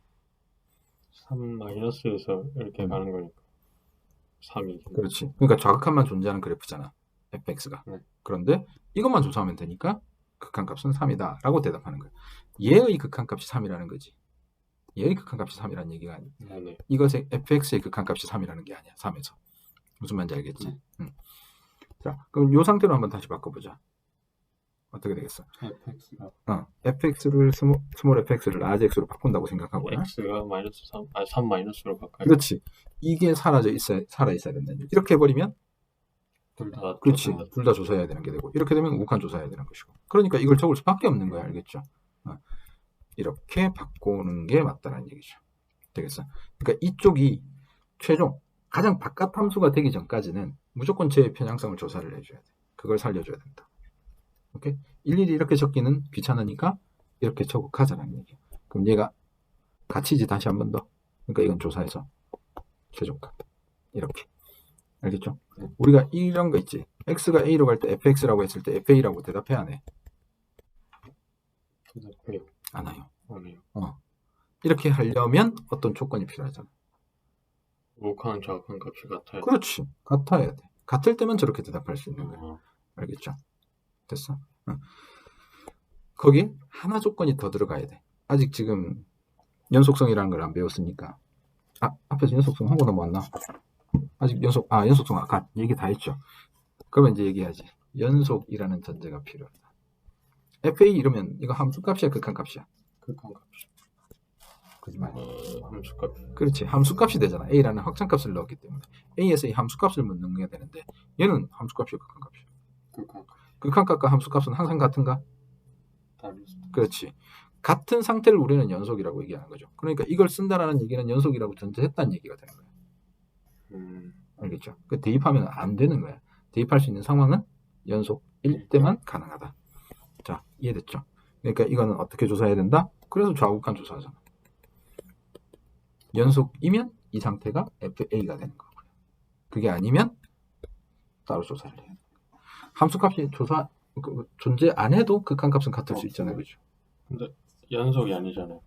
3 마이너스에서 이렇게 가는 거니까 3이. 그렇지. 그러니까 좌극한만 존재하는 그래프잖아. fx가. 네. 그런데 이것만 조사하면 되니까 극한값은 3이다 라고 대답하는 거야. 얘의 극한값이 3이라는 거지. 얘의 극한값이 3이라는 얘기가 아니야. 네. 이것의 fx의 극한값이 3이라는 게 아니야. 3에서. 무슨 말인지 알겠지? 자, 그럼 이 상태로 한번 다시 바꿔보자. 어떻게 되겠어? fx가 fx를 스몰 fx를 large x로 바꾼다고 생각하고. x가 마이너스 3, 3 마이너스로 바꿔요. 그렇지. 이게 살아 있어야 된다는 얘기. 이렇게 해버리면 둘 다. 그렇지. 둘 다 조사해야 되는 게 되고 이렇게 되면 우칸 조사해야 되는 것이고. 그러니까 이걸 적을 수밖에 없는 거야. 알겠죠? 이렇게 바꾸는 게 맞다는 얘기죠. 되겠어? 그러니까 이쪽이 최종 가장 바깥 함수가 되기 전까지는 무조건 제 편향성을 조사를 해줘야 돼. 그걸 살려줘야 된다. 오케이? 일일이 이렇게 적기는 귀찮으니까 이렇게 적극하자는 얘기야. 그럼 얘가 같이지 다시 한 번 더. 그러니까 이건 조사해서 최종값. 이렇게. 알겠죠? 우리가 이런 거 있지. x가 a로 갈 때 fx라고 했을 때 fa라고 대답해야 안 해? 대답해요. 안 해요. 아니요. 이렇게 하려면 어떤 조건이 필요하잖아. 우칸 좌우칸 값이 같아요. 그렇지. 같아야 돼. 같을 때만 저렇게 대답할 수 있는 거야. 알겠죠? 됐어? 거기 하나 조건이 더 들어가야 돼. 아직 지금 연속성이라는 걸 안 배웠으니까. 앞에서 연속성 하고 넘어왔나? 아직 연속성 아까 얘기 다 했죠. 그러면 이제 얘기하지. 연속이라는 전제가 필요하다. FA 이러면 이거 함수값이야, 극한값이야? 극한값이. 거짓말. 함수값. 그렇지. 함수값이 되잖아. A라는 확장값을 넣었기 때문에. A에서 이 함수값을 넣는 게 되는데 얘는 함수값이야, 극한값이야. 극한값과 함수값은 항상 같은가? 그렇지. 같은 상태를 우리는 연속이라고 얘기하는 거죠. 그러니까 이걸 쓴다라는 얘기는 연속이라고 전제했다는 얘기가 되는 거야. 알겠죠? 그 대입하면 안 되는 거야. 대입할 수 있는 상황은 연속일 때만 가능하다. 자, 이해됐죠? 그러니까 이거는 어떻게 조사해야 된다? 그래서 좌우극한 조사하잖아. 연속이면 이 상태가 FA가 되는 거고요. 그게 아니면 따로 조사를 해야 돼. 함수값이 존재 안 해도 극한값은 같을 수 있잖아요. 그죠? 근데 연속이 아니잖아요.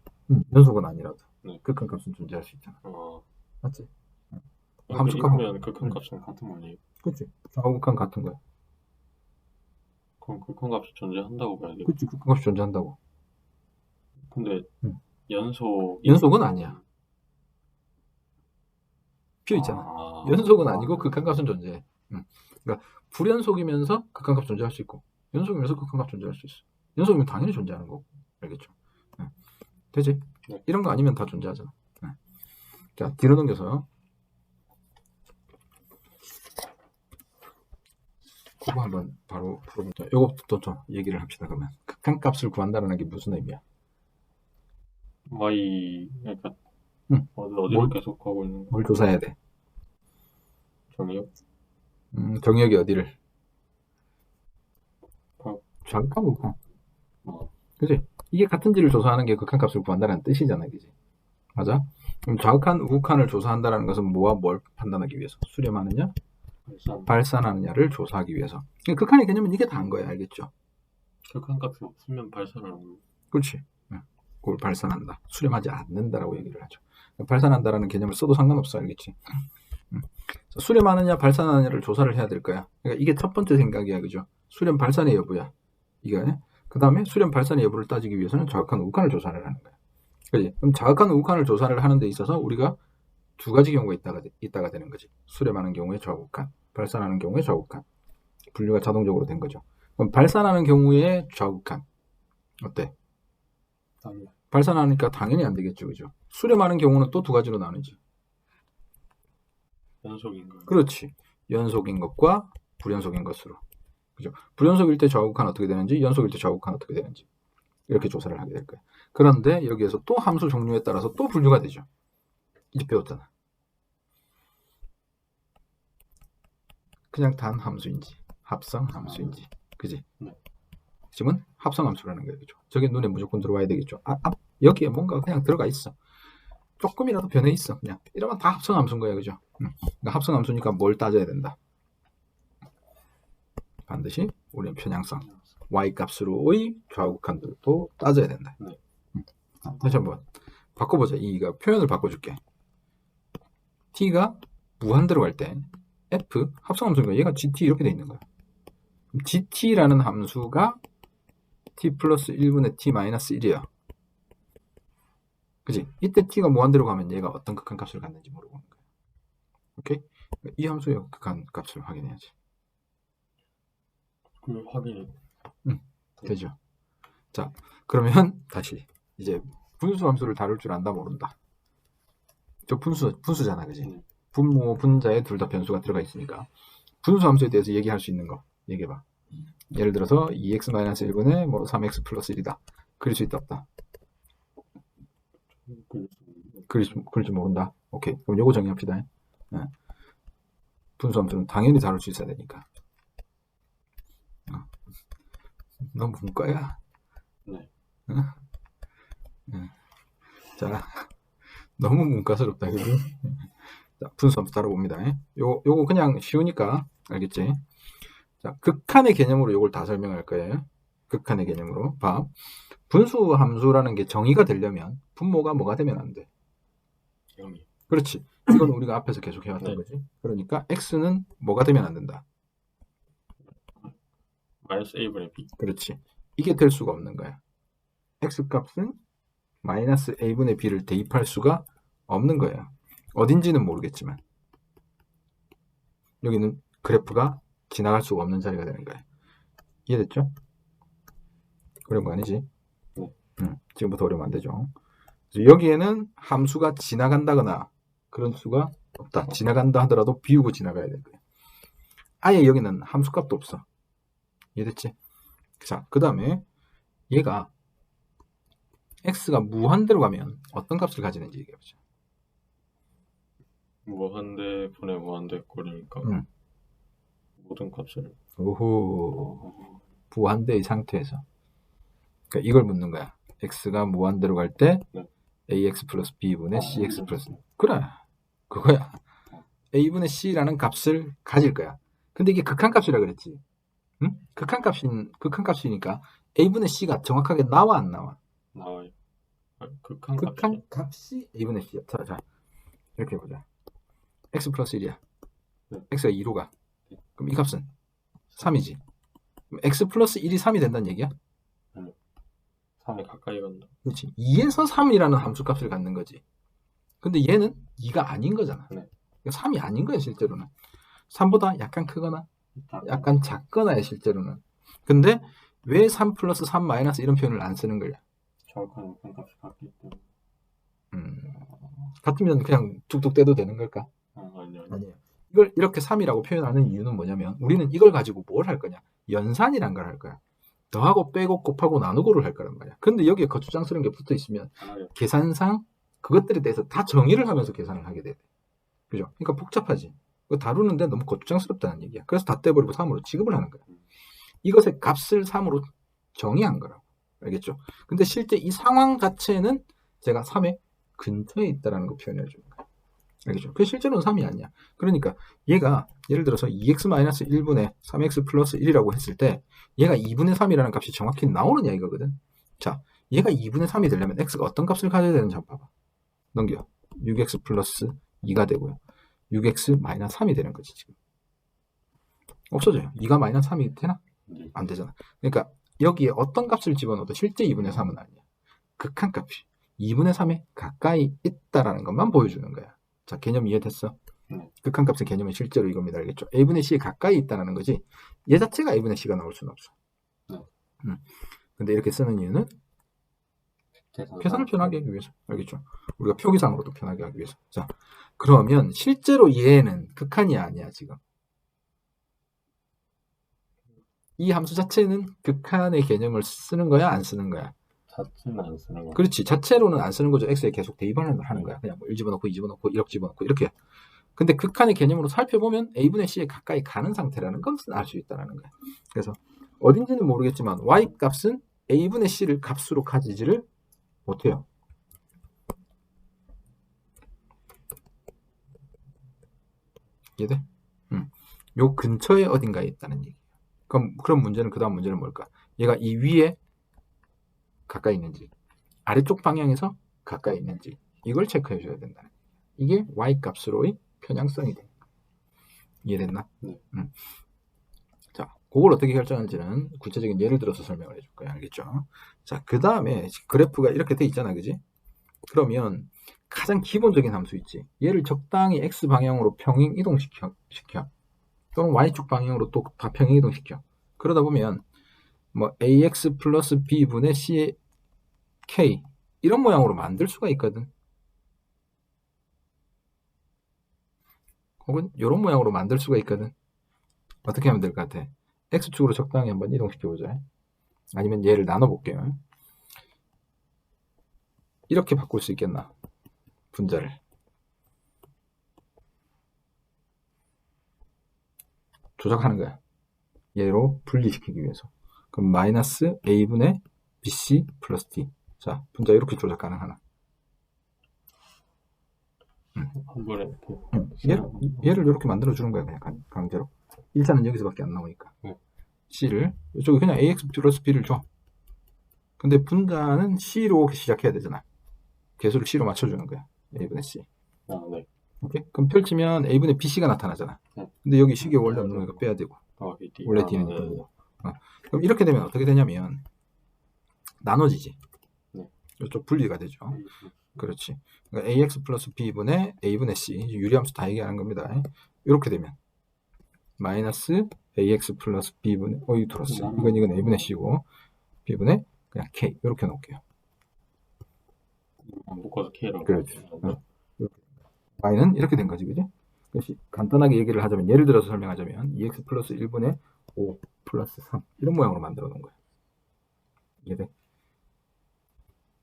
연속은 아니라도 네. 극한값은 존재할 수 있잖아. 맞지? 함수값은 극한값은 같은 거 아니에요? 그치. 좌우극한 같은 거야. 그럼 극한값이 존재한다고 봐야 돼요? 그치. 극한값이 존재한다고. 근데 연속은 아니야. 표 있잖아. 연속은 아니고 극한값은 존재해. 그러니까 불연속이면서 극한값 존재할 수 있고 연속이면서 극한값 존재할 수 있어. 연속이면 당연히 존재하는 거고. 알겠죠? 되지? 네. 이런 거 아니면 다 존재하잖아. 자, 뒤로 넘겨서 그거 한번 바로 풀어보자. 이것부터 좀 얘기를 합시다. 그러면 극한값을 구한다는 게 무슨 의미야? 그러니까 어디로 계속 가고 있는 거야? 뭘 조사해야 돼? 정의역? 정의역이 어디를? 좌극한 우극한. 그치? 이게 같은지를 조사하는 게 극한값을 구한다는 뜻이잖아. 그지? 맞아? 그럼 좌극한, 우극한을 조사한다는 것은 뭐와 뭘 판단하기 위해서? 수렴하느냐? 발산하느냐를 조사하기 위해서. 극한의 개념은 이게 다인 거야. 알겠죠? 극한값이 없으면 발산하는 거야. 그렇지. 그걸 발산한다. 수렴하지 않는다라고 얘기를 하죠. 발산한다라는 개념을 써도 상관없어. 알겠지? 수렴하느냐 발산하느냐를 조사를 해야 될 거야. 그러니까 이게 첫 번째 생각이야. 그죠? 수렴 발산의 여부야. 이게. 그 다음에 수렴 발산의 여부를 따지기 위해서는 좌극한 우극한을 조사를 하는 거야. 그지? 그럼 좌극한 우극한을 조사를 하는 데 있어서 우리가 두 가지 경우가 있다가 되는 거지. 수렴하는 경우에 좌극한, 발산하는 경우에 좌극한. 분류가 자동적으로 된 거죠. 그럼 발산하는 경우에 좌극한. 어때? 발산하니까 당연히 안 되겠죠. 그죠? 수렴하는 경우는 또 두 가지로 나누지. 연속인 거. 그렇지. 연속인 것과 불연속인 것으로. 그죠? 불연속일 때 좌우극한 어떻게 되는지, 연속일 때 좌우극한 어떻게 되는지. 이렇게 조사를 하게 될 거예요. 그런데 여기에서 또 함수 종류에 따라서 또 분류가 되죠. 이제 배웠잖아. 그냥 단 함수인지, 합성 함수인지. 그지? 네. 지금은 합성함수라는 거예요. 그죠? 저게 눈에 무조건 들어와야 되겠죠. 여기에 뭔가 그냥 들어가 있어. 조금이라도 변해 있어. 그냥 이러면 다 합성함수인 거예요. 그죠? 그러니까 합성함수니까 뭘 따져야 된다. 반드시 우리는 편향성 y 값으로의 좌우극한들도 따져야 된다. 네. 다시 한번 바꿔보자. 이가 표현을 바꿔줄게. t가 무한대로 갈 때 f 합성함수니까 얘가 gt 이렇게 돼 있는 거야. gt라는 함수가 t 플러스 1분의 t 마이너스 1이야. 그치? 이때 t가 무한대로 가면 얘가 어떤 극한값을 갖는지 모르고. 오케이? 이 함수의 극한값을 확인해야지. 그 확인이 되죠. 자, 그러면 다시 이제 분수 함수를 다룰 줄 안다 모른다. 저 분수잖아, 그지? 분모, 분자에 둘 다 변수가 들어가 있으니까 분수 함수에 대해서 얘기할 수 있는 거 얘기해봐. 예를 들어서 2x-1분의 뭐 3x 플러스 1이다. 그릴 수 있다 없다. 그릴 줄 모른다. 오케이. 그럼 요거 정리합시다. 네. 분수 함수는 당연히 다룰 수 있어야 되니까. 너 문과야? 네. 자, 너무 문과스럽다, 그지? 자, 분수 함수 다뤄봅니다. 요거 그냥 쉬우니까 알겠지? 자, 극한의 개념으로 요걸 다 설명할 거예요. 극한의 개념으로. 봐. 분수 함수라는 게 정의가 되려면 분모가 뭐가 되면 안 돼? 0이. 그렇지. 이건 우리가 앞에서 계속 해왔던 네. 거지. 그러니까 x는 뭐가 되면 안 된다. 마이너스 a분의 b. 그렇지. 이게 될 수가 없는 거야. x 값은 마이너스 a분의 b를 대입할 수가 없는 거예요. 어딘지는 모르겠지만 여기는 그래프가 지나갈 수가 없는 자리가 되는 거예요. 이해됐죠? 그런 거 아니지? 지금부터 어려우면 안 되죠. 그래서 여기에는 함수가 지나간다거나 그런 수가 없다. 지나간다 하더라도 비우고 지나가야 되는 거예요. 아예 여기는 함수값도 없어. 이해됐지? 자, 그 다음에 얘가 x가 무한대로 가면 어떤 값을 가지는지 얘기해보자. 무한대 분의 무한대 꼴이니까 모든 값을. 오호, 무한대의 상태에서 그러니까 이걸 묻는 거야. x가 무한대로 갈 때 네. ax 플러스 b분의 cx 플러스 그래, 그거야. a분의 c라는 값을 가질 거야. 근데 이게 극한값이라 그랬지. 응? 극한값이니까 a분의 c가 정확하게 나와 안 나와? 나와요. 극한값이 a분의 c야. 자, 이렇게 해보자. x 플러스 1이야. 네. x가 2로 가. 그럼 이 값은 3이지. 그럼 x 플러스 1이 3이 된다는 얘기야? 3에 가까이 간다. 그렇지. 2에서 3이라는 함수값을 갖는 거지. 근데 얘는 2가 아닌 거잖아. 네. 3이 아닌 거야, 실제로는. 3보다 약간 크거나 약간 작거나야, 실제로는. 근데 왜 3 플러스 3 마이너스 이런 표현을 안 쓰는 거야? 정확한 극한값이 같기 때문에. 같으면 그냥 툭툭 떼도 되는 걸까? 아니요. 이걸 이렇게 3이라고 표현하는 이유는 뭐냐면 우리는 이걸 가지고 뭘 할 거냐? 연산이란 걸 할 거야. 더하고 빼고 곱하고 나누고를 할 거란 말이야. 근데 여기에 거추장스러운 게 붙어 있으면 계산상 그것들에 대해서 다 정의를 하면서 계산을 하게 돼. 그죠? 그러니까 복잡하지. 그거 다루는데 너무 거추장스럽다는 얘기야. 그래서 다 떼버리고 3으로 취급을 하는 거야. 이것의 값을 3으로 정의한 거라고. 알겠죠? 근데 실제 이 상황 자체는 제가 3의 근처에 있다라는 거 표현해 주는 거야. 알겠죠? 그 실제로는 3이 아니야. 그러니까 얘가 예를 들어서 2x-1분의 3x 플러스 1이라고 했을 때 얘가 2분의 3이라는 값이 정확히 나오느냐 이거거든. 자, 얘가 2분의 3이 되려면 x가 어떤 값을 가져야 되는지 한번 봐봐. 넘겨. 6x 플러스 2가 되고요. 6x 마이너스 3이 되는 거지 지금. 없어져요. 2가 마이너스 3이 되나? 안 되잖아. 그러니까 여기에 어떤 값을 집어넣어도 실제 2분의 3은 아니야. 극한값이 2분의 3에 가까이 있다라는 것만 보여주는 거야. 자, 개념 이해됐어? 극한값의 개념은 실제로 이겁니다. 알겠죠? a분의 c에 가까이 있다는 거지 얘 자체가 a분의 c가 나올 수는 없어. 근데 이렇게 쓰는 이유는 계산을 편하게 하기 위해서. 알겠죠? 우리가 표기상으로도 편하게 하기 위해서. 자, 그러면 실제로 얘는 극한이 아니야 지금. 이 함수 자체는 극한의 개념을 쓰는 거야 안 쓰는 거야? 자체는 안 쓰는 거야. 그렇지. 자체로는 안 쓰는 거죠. x에 계속 대입을 하는 거야. 그냥 뭐 1 집어넣고 2 집어넣고 1억 집어넣고 이렇게. 근데 극한의 개념으로 살펴보면 a분의 c에 가까이 가는 상태라는 것은 알 수 있다는 거야. 그래서 어딘지는 모르겠지만 y 값은 a분의 c를 값으로 가지지를 못해요. 이해돼? 요 근처에 어딘가에 있다는 얘기예요. 그럼 문제는, 그 다음 문제는 뭘까? 얘가 이 위에 가까이 있는지, 아래쪽 방향에서 가까이 있는지, 이걸 체크해 줘야 된다는 거예요. 이게 y 값으로의 편향성이 돼요. 이해됐나? 네. 자, 그걸 어떻게 결정할지는 구체적인 예를 들어서 설명을 해줄 거예요. 알겠죠? 자, 그 다음에 그래프가 이렇게 돼 있잖아, 그지? 그러면 가장 기본적인 함수 있지. 얘를 적당히 x 방향으로 평행 이동시켜. 또는 y축 방향으로 또 다 평행 이동시켜. 그러다 보면 뭐 ax 플러스 b분의 c k 이런 모양으로 만들 수가 있거든. 혹은 이런 모양으로 만들 수가 있거든. 어떻게 하면 될 것 같아? x축으로 적당히 한번 이동시켜보자. 아니면 얘를 나눠볼게요. 이렇게 바꿀 수 있겠나? 분자를. 조작하는 거야. 얘로 분리시키기 위해서. 그럼 마이너스 a분의 bc 플러스 d. 자, 분자 이렇게 조작 가능하나? 한 번에 얘를 이렇게 만들어주는 거야, 그냥 강제로. 일단은 여기서밖에 안 나오니까. 네. c를, 이쪽에 그냥 ax 플러스 b를 줘. 근데 분자는 c로 시작해야 되잖아. 개수를 c로 맞춰주는 거야. a분의 c. 네. 오케이? 그럼 펼치면 a분의 bc가 나타나잖아. 네. 근데 여기 식이 원래 없는 거니까 빼야 되고. 원래 d는 네. 있던 거고. 그럼 이렇게 되면 어떻게 되냐면 나눠지지. 네. 이쪽 분리가 되죠. 그렇지. 그러니까 ax 플러스 b분의 a분의 c. 유리함수 다 얘기하는 겁니다. 이렇게 되면 마이너스 ax 플러스 b분의 이거 들었어. 이건 a분의 c고 b분의 그냥 k 이렇게 놓을게요. 묶어서 K라고. 그렇지. y는 이렇게 된 거지, 그지? 그래서 간단하게 얘기를 하자면, 예를 들어서 설명하자면 2x 플러스 1분의 5 플러스 3 이런 모양으로 만들어 놓은 거야. 이해돼?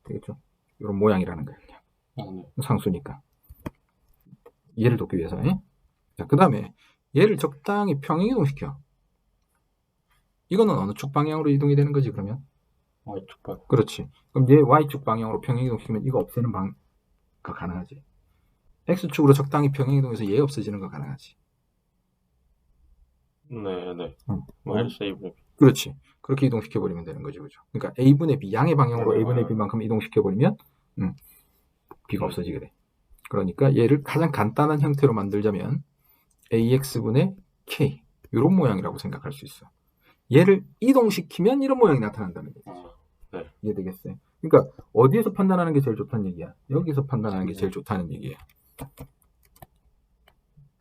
되겠죠? 이런 모양이라는 거야, 그냥. 네. 상수니까. 얘를 돕기 위해서. 자, 그 다음에 얘를 적당히 평행 이동시켜. 이거는 어느 축 방향으로 이동이 되는 거지, 그러면? Y축 방. 그렇지. 그럼 얘 y축 방향으로 평행 이동시키면 이거 없애는 방가 가능하지. x축으로 적당히 평행 이동해서 얘 없어지는 거 가능하지. 네. 응. 마이너스 A분의 B. 그렇지. 그렇게 이동시켜버리면 되는 거지, 그죠? 그러니까 a분의 b, 양의 방향으로 a분의 b만큼 이동시켜버리면 b가 없어지게 돼. 그러니까 얘를 가장 간단한 형태로 만들자면 ax분의 k 이런 모양이라고 생각할 수 있어. 얘를 이동시키면 이런 모양이 나타난다는 얘기지. 네. 이해되겠어요? 그러니까 어디에서 판단하는 게 제일 좋다는 얘기야? 여기서 판단하는 게 제일 좋다는 얘기야.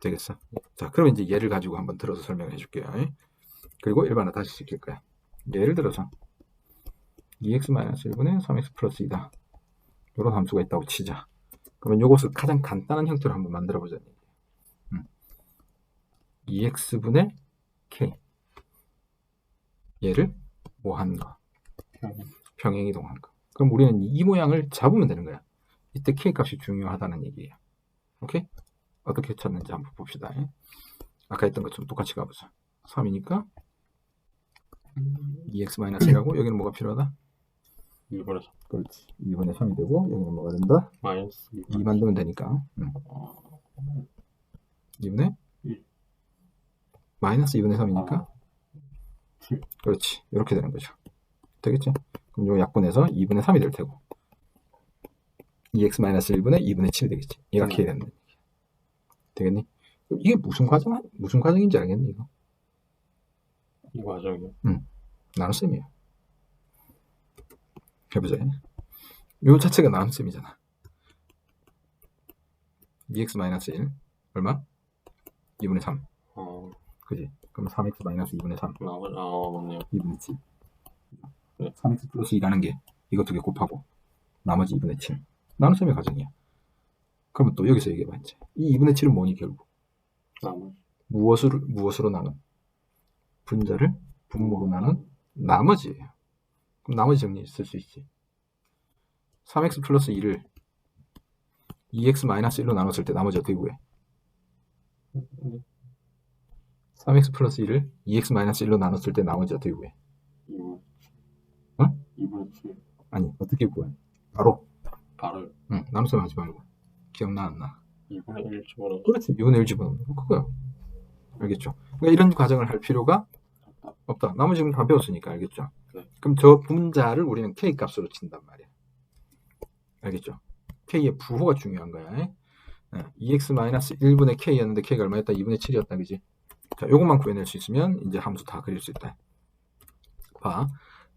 되겠어? 자, 그럼 이제 얘를 가지고 한번 들어서 설명해 줄게요. 그리고 일반화 다시 시킬 거야. 예를 들어서 2x-1분의 3x 플러스 2다. 이런 함수가 있다고 치자. 그러면 이것을 가장 간단한 형태로 한번 만들어 보자. 2x분의 k. 얘를 뭐 하는 거? 평행 이동한 거. 그럼 우리는 이 모양을 잡으면 되는 거야. 이때 k 값이 중요하다는 얘기예요. 오케이? 어떻게 찾는지 한번 봅시다. 아까 했던 것처럼 똑같이 가보자. 3이니까 2x-1하고 여기는 뭐가 필요하다? 2분의 3. 그렇지. 2분의 3이 되고 여기는 뭐가 된다? 마이너스 2 만들면 되니까 2분의 마이너스 2분의 3이니까 그렇지. 이렇게 되는 거죠. 되겠지? 그럼 요 약분해서 2분의 3이 될 테고 2x-1분의 2분의 7이 되겠지. 얘가 k 되는 거지. 되겠니? 이게 무슨 과정인지 알겠니? 이거? 이 과정이요? 나눗셈이에요. 해보자. 요 자체가 나눗셈이잖아. 2x-1 얼마? 2분의 3. 그지? 그럼 3x-2분의 3 맞네요. 2분의 7. 네. 3x 플러스 2라는 게 이거 두 개 곱하고 나머지 2분의 7. 나눗셈의 과정이야. 그러면 또 여기서 얘기해봐. 이제. 이 2분의 7은 뭐니 결국? 무엇으로 나눈? 분자를 분모로 나눈 나머지예요. 그럼 나머지 정리 쓸 수 있지. 3x 플러스 2를 2x-1로 나눴을 때 나머지 어떻게 구해? 3x 플러스 2를 2x-1로 나눴을 때 나머지 어떻게 구해? 2분의 7 아니 어떻게 구해? 바로 바로 나눗셈 하지 말고. 기억나 안 나? 2분의 1 집어넣어. 그렇지. 2분의 1 집어넣는 거 그거야. 알겠죠? 그러니까 이런 과정을 할 필요가 없다. 나머지 지금 다 배웠으니까 알겠죠? 네. 그럼 저 분자를 우리는 k 값으로 친단 말이야. 알겠죠? k의 부호가 중요한 거야. 2x-1분의 k였는데 k가 얼마였다? 2분의 7이었다. 그지? 자, 요것만 구해낼 수 있으면 이제 함수 다 그릴 수 있다. 봐.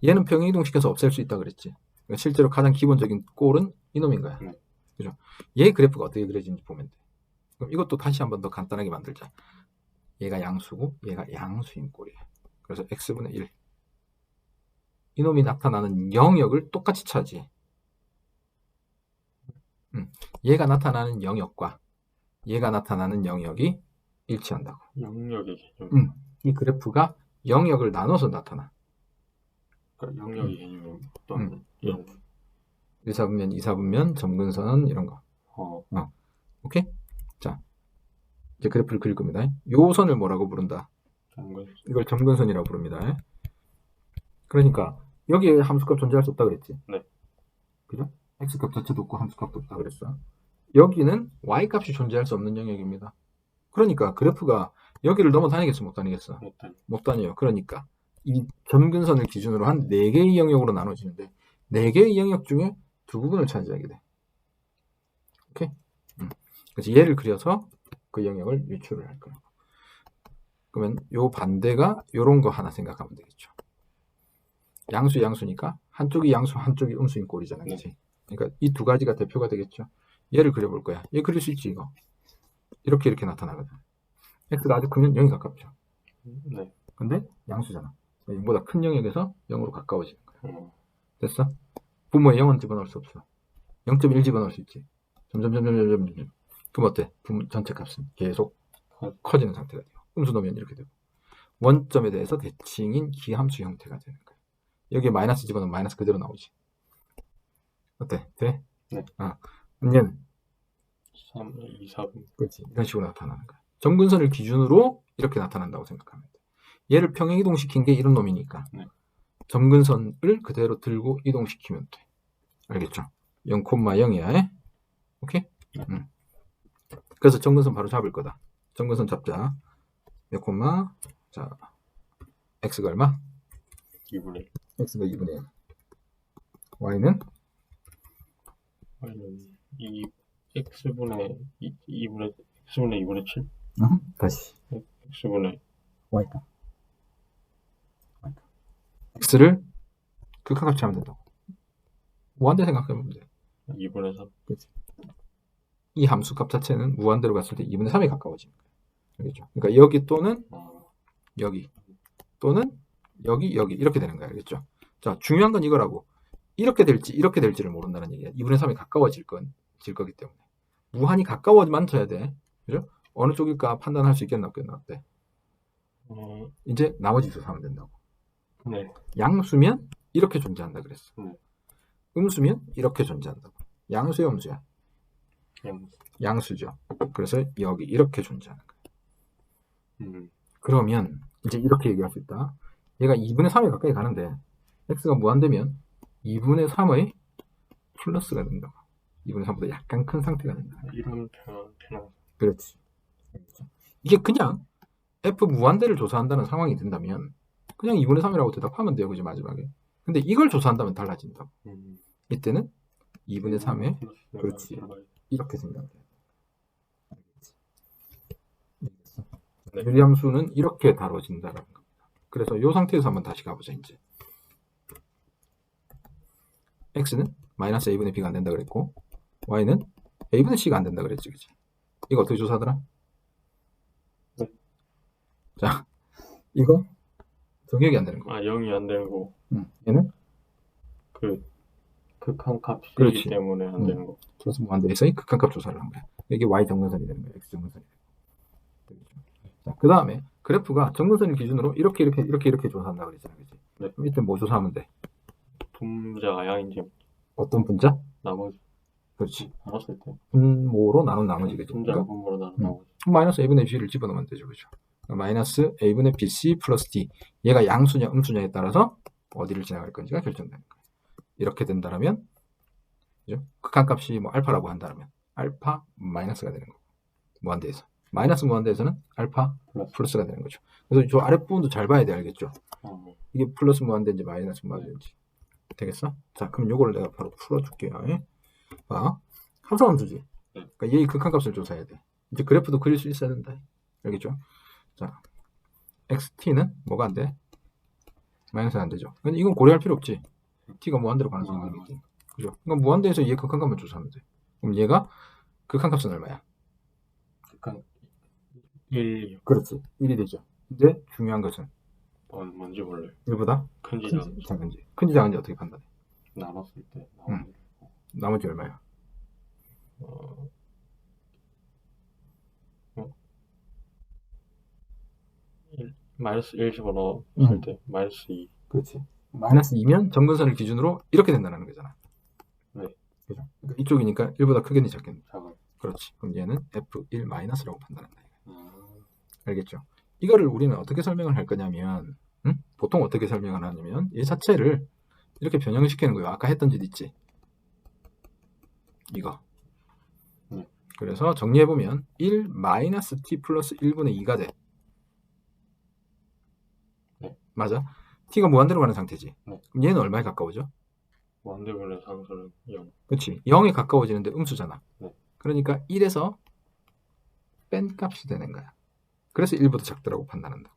얘는 평행이동시켜서 없앨 수 있다 그랬지. 그러니까 실제로 가장 기본적인 꼴은 이놈인 거야. 네. 그죠? 얘 그래프가 어떻게 그려지는지 보면 돼. 그럼 이것도 다시 한번 더 간단하게 만들자. 얘가 양수고 얘가 양수인 꼴이야. 그래서 x분의 1. 이놈이 나타나는 영역을 똑같이 차지해. 얘가 나타나는 영역과 얘가 나타나는 영역이 일치한다고. 영역의 개념. 이 그래프가 영역을 나눠서 나타나. 그러니까 영역의 개념은 어떤 이런 1사분면, 2사분면, 점근선 이런 거. 오케이? 자, 이제 그래프를 그릴 겁니다. 요 선을 뭐라고 부른다? 이걸 점근선이라고 부릅니다. 그러니까 여기에 함수값 존재할 수 없다 그랬지? 네. 그죠? x값 자체도 없고 함수값도 없다 그랬어. 여기는 y값이 존재할 수 없는 영역입니다. 그러니까 그래프가 여기를 넘어다니겠어? 못 다니겠어? 못 다녀요. 그러니까 이 점근선을 기준으로 한 4개의 영역으로 나눠지는데 4개의 영역 중에 두 부분을 차지하게 돼. 오케이? 그래서 얘를 그려서 그 영역을 유출을 할 거라고. 그러면 요 반대가 요런 거 하나 생각하면 되겠죠. 양수니까 한쪽이 양수, 한쪽이 음수인 꼴이잖아. 그치? 그러니까 이 두 가지가 대표가 되겠죠. 얘를 그려볼 거야. 얘 그릴 수 있지, 이거. 이렇게 나타나거든. x가 아주 크면 0이 가깝죠. 네. 근데 양수잖아. 0보다 큰 영역에서 0으로 가까워지는 거야. 됐어? 분모에 0은 집어넣을 수 없어. 0.1 집어넣을 수 있지. 점점. 그럼 어때? 전체 값은 계속 커지는 상태가 돼요. 음수 넣으면 이렇게 되고. 원점에 대해서 대칭인 기함수 형태가 되는 거야. 여기에 마이너스 집어넣으면 마이너스 그대로 나오지. 어때? 돼? 네. 얘는 3, 2, 4분. 그렇지. 이런 식으로 나타나는 거야. 점근선을 기준으로 이렇게 나타난다고 생각하면 돼. 얘를 평행이동시킨 게 이런 놈이니까 점근선을 그대로 들고 이동시키면 돼. 알겠죠? 0,0이야. 오케이? 그래서 점근선 바로 잡을 거다. 점근선 잡자. 몇 콤마? 자, x가 얼마? 2분의 x가 2분의 1. y는? y는 x분의 2분의 7? 다시. x분의 y다. x를 극한값이 하면 된다고. 무한대 생각해보면 돼. 2분의 3. 그치. 이 함수값 자체는 무한대로 갔을 때 2분의 3에 가까워지는 거야. 알겠죠? 그러니까 여기 또는 여기 또는 여기 이렇게 되는 거야. 알겠죠? 자, 중요한 건 이거라고. 이렇게 될지를 모른다는 얘기야. 2분의 3이 가까워질 거기 때문에. 무한히 가까워만 쳐야 돼. 그죠? 어느 쪽일까 판단할 수 있겠나 없겠나 어때? 이제 나머지 조사하면 된다고. 네. 양수면 이렇게 존재한다 그랬어. 네. 음수면 이렇게 존재한다고. 양수야 음수야? 양수죠. 그래서 여기 이렇게 존재하는 거야. 그러면 이제 이렇게 얘기할 수 있다. 얘가 2분의 3에 가까이 가는데 x가 무한되면 2분의 3의 플러스가 된다고. 2분의 3보다 약간 큰 상태가 된다. 이런 표현. 그렇지. 이게 그냥 f 무한대를 조사한다는 상황이 된다면 그냥 2분의 3이라고 대답하면 돼요. 그죠? 마지막에. 근데 이걸 조사한다면 달라진다고. 이때는 2분의 3에 그렇지. 이렇게 생각해요. 네. 유리함수는 이렇게 다뤄진다라는 겁니다. 그래서 이 상태에서 한번 다시 가보자. 이제 x는 마이너스 a분의 b가 안 된다 그랬고 y는 a분의 c가 안 된다 그랬지. 그치? 이거 어떻게 조사하더라? 네. 자, 이거 정역이 안 되는 거. 0이 안 되는 거. 얘는 극한값이기 그렇지. 때문에 안 되는 거. 그래서 무한대에서의 극한값 조사를 한 거야. 이게 y 정근선이 되는 거야. x 정근선이. 자, 그 다음에 그래프가 정근선을 기준으로 이렇게 조사한다 그랬잖아. 그치? 네. 그럼 이때 뭐 조사하면 돼? 분자가 양인지 어떤 분자? 나머지. 그렇지. 나눴을 때. 분모로 나눈 나머지. 그치? 분자가 분모로 나눈 나머지. 마이너스 a분의 b를 집어넣으면 되죠. 그죠? 마이너스 a분의 bc 플러스 d. 얘가 양수냐 음수냐에 따라서 어디를 지나갈 건지가 결정되는 거예요. 이렇게 된다면, 그죠? 극한값이 뭐 알파라고 한다면 알파 마이너스가 되는 거고, 무한대에서 마이너스 무한대에서는 알파 플러스가 되는 거죠. 그래서 저 아랫부분도 잘 봐야 돼, 알겠죠? 이게 플러스 무한대인지 마이너스 무한대인지. 되겠어? 자, 그럼 요거를 내가 바로 풀어줄게요. 봐, 합성함수지. 그러니까 얘의 극한값을 조사해야 돼. 이제 그래프도 그릴 수 있어야 된다. 알겠죠? 자, xt는 뭐가 안 돼? 마이너스가 안 되죠. 근데 이건 고려할 필요 없지. t가 무한대로 가는 상황이기. 그죠? 그러니까 무한대에서 얘의 극한값만 조사하면 돼. 그럼 얘가 극한값은 얼마야? 극한 1. 그렇지. 1이 되죠. 근데 중요한 것은 뭔지 몰라요. 1보다 큰지 작은지. 큰지 작은지 어떻게 판단해? 나눴을 때 나머지 얼마야? 마이너스 1 집어넣었을 때 마이너스 2. 그렇지. 마이너스 2면 점근선을 기준으로 이렇게 된다는 거잖아. 네. 그죠? 그러니까 이쪽이니까 1보다 크겠니 작겠니? 작은. 그렇지. 그럼 얘는 F1 마이너스라고 판단한다. 알겠죠? 이거를 우리는 어떻게 설명을 할 거냐면, 보통 어떻게 설명을 하냐면 이 자체를 이렇게 변형시키는 거예요. 아까 했던 짓 있지? 이거. 그래서 정리해보면 1 마이너스 t 플러스 1분의 2가 돼. 맞아? t가 무한대로 가는 상태지. 그럼 얘는 얼마에 가까워져? 무한대분의 상수는 0. 그렇지. 0에 가까워지는데 음수잖아. 네. 그러니까 1에서 뺀 값이 되는 거야. 그래서 1보다 작다라고 판단한다.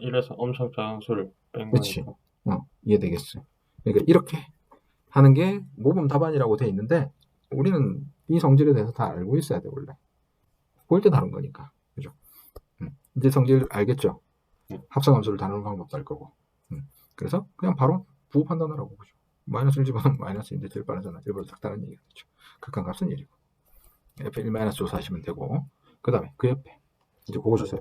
1에서 엄청 작은 수를 뺀 그치. 거니까. 이해되겠어. 그러니까 이렇게 하는 게 모범 답안이라고 돼 있는데 우리는 이 성질에 대해서 다 알고 있어야 돼, 원래. 볼 때 다른 거니까. 그죠? 이제 성질 알겠죠? 합성함수를 다루는 방법도 알 거고. 그래서 그냥 바로 부호 판단하라고 보죠. 마이너스 1 집어넣으면 마이너스인데 제일 빠르잖아. 1보다 작다는 얘기가 되죠. 극한값은 1이고. F1 마이너스 조사하시면 되고, 그 다음에 그 옆에 이제 그거 주세요.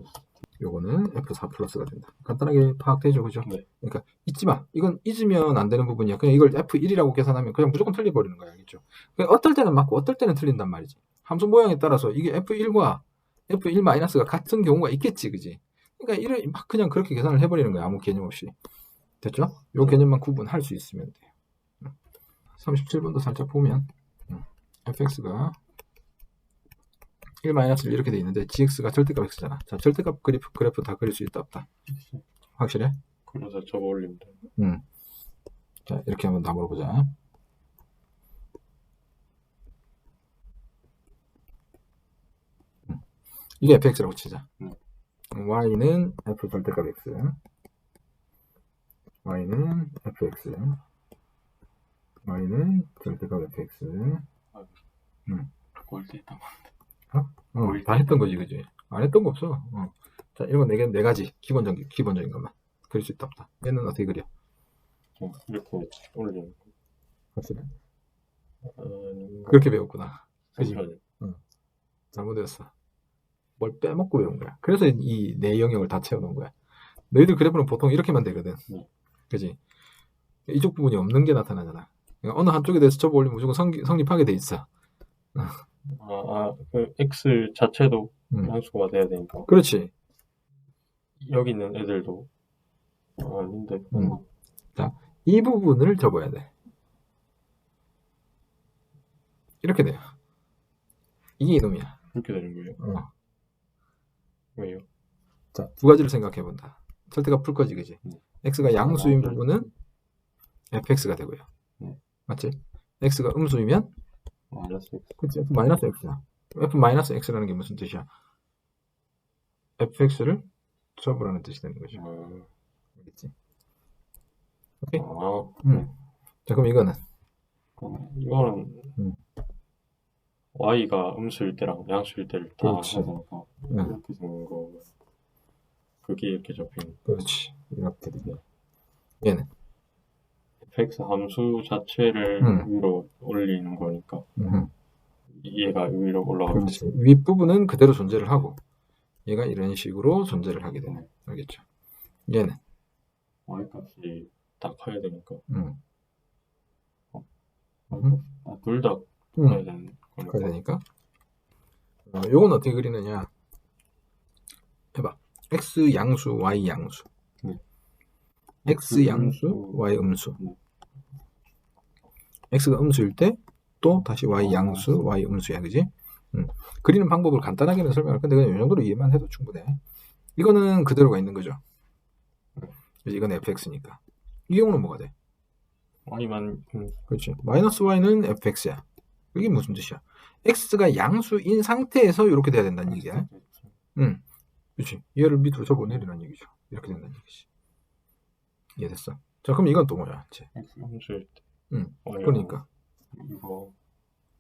요거는 F4 플러스가 된다. 간단하게 파악되죠, 그죠? 네. 그러니까 잊지 마. 이건 잊으면 안 되는 부분이야. 그냥 이걸 F1이라고 계산하면 그냥 무조건 틀려버리는 거야, 알겠죠? 그러니까 어떨 때는 맞고 어떨 때는 틀린단 말이지. 함수 모양에 따라서 이게 F1과 F1 마이너스가 같은 경우가 있겠지, 그지? 그러니까 이를 막 그냥 그렇게 계산을 해버리는 거야, 아무 개념 없이. 됐죠? 요 개념만 구분할 수 있으면 돼요. 37번도 살짝 보면 fx가 1-1 이렇게 돼 있는데 gx가 절대값 x잖아. 자, 절대값 그래프 다 그릴 수 있다 없다? 확실해? 그래서 접어 올립니다. 자, 이렇게 한번 나물어 보자. 이게 fx라고 치자. y는 f 절대값 x, y는 fx, y는 절대값 fx. 꼴찌 했다. 다 했던 거지, 그지? 안 했던 거 없어. 자, 이런 거 네 가지 기본적인 것만 그릴 수 있다 없다. 얘는 어떻게 그려? 이렇게 올리는 거. 확실해? 그렇게 배웠구나. 그지? 잘못했어. 뭘 빼먹고 외운 거야. 그래서 이 내 영역을 다 채워놓은 거야. 너희들 그래프는 보통 이렇게만 되거든. 그지? 이쪽 부분이 없는 게 나타나잖아. 그러니까 어느 한쪽에 대해서 접어 올리면 무조건 성립하게 돼 있어. 그 x 자체도 양수가 돼야 되니까. 그렇지. 여기 있는 애들도 아닌데. 자, 이 부분을 접어야 돼. 이렇게 돼요. 이게 이놈이야. 이렇게 되는 거예요? 왜요? 자, 두 가지를 생각해 본다. 절대값 풀 거지, 그지? x가 양수인 부분은 fx가 되고요. 맞지? x가 음수이면 마이너스 x. 그치, f 마이너스 x야. f 마이너스 x라는 게 무슨 뜻이야? fx를 접으라는 뜻이 되는 거죠. 알겠지? 오케이? 자, 그럼 이거는 y가 음수일 때랑 양수일 때를 다 그렇지. 해서 이렇게 되는 거. 그게 이렇게 접히는. 그렇지. 이렇게 되네. 얘는 fx 함수 자체를 위로 올리는 거니까 얘가 위로 올라가고. 그렇지. 윗부분은 그대로 존재를 하고 얘가 이런 식으로 존재를 하게 되네. 알겠죠? 얘는 y값이 다 커야 되니까. 둘 다 커야 되는 거니까. 커야 되니까. 요건 어떻게 그리느냐? 해봐. x 양수, y 양수. x 양수, y 음수. x가 음수일 때 또 다시 y 양수, y 음수야, 그지? 그리는 방법을 간단하게는 설명할 건데 그냥 이 정도로 이해만 해도 충분해. 이거는 그대로가 있는 거죠. 그래서 이건 fx니까. 이 경우는 뭐가 돼? y만 그렇지. 마이너스 y는 fx야. 이게 무슨 뜻이야? x가 양수인 상태에서 이렇게 돼야 된다는 얘기야. 그렇지. 얘를 밑으로 접어내리라는 얘기죠. 이렇게 된다는 얘기지. 이해됐어? 자, 그럼 이건 또 뭐야? 이제. 음수일 때. 그러니까 이거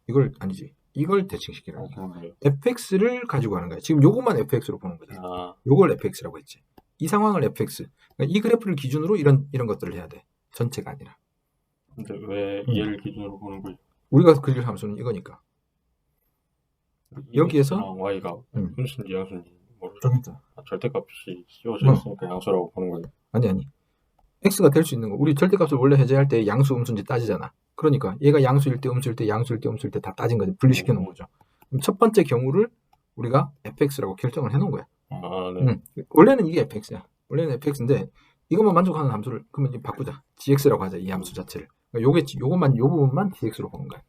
이걸 아니지. 이걸 대칭시키라는 그런 거예요. fx를 가지고 하는 거야. 지금 요것만 fx로 보는 거지. 요걸 fx라고 했지. 이 상황을 fx. 그러니까 이 그래프를 기준으로 이런 것들을 해야 돼. 전체가 아니라. 근데 왜 얘를 기준으로 보는 거예요? 우리가 그릴 함수는 이거니까. 여기에서 y가 음수인지 양수인지 모르죠. 그러니까. 절대값이 씌워져 있으니까 양수라고 보는 거예요. 아니. x가 될 수 있는 거. 우리 절대값을 원래 해제할 때 양수, 음수인지 따지잖아. 그러니까 얘가 양수일 때, 음수일 때, 양수일 때, 음수일 때 다 따진 거지. 분리시켜 놓은 거죠. 그럼 첫 번째 경우를 우리가 fx라고 결정을 해 놓은 거야. 네. 원래는 이게 fx야. 원래는 fx인데 이것만 만족하는 함수를 그러면 이제 바꾸자. gx라고 하자. 이 함수 자체를. 그러니까 요 부분만 gx로 보는 거야.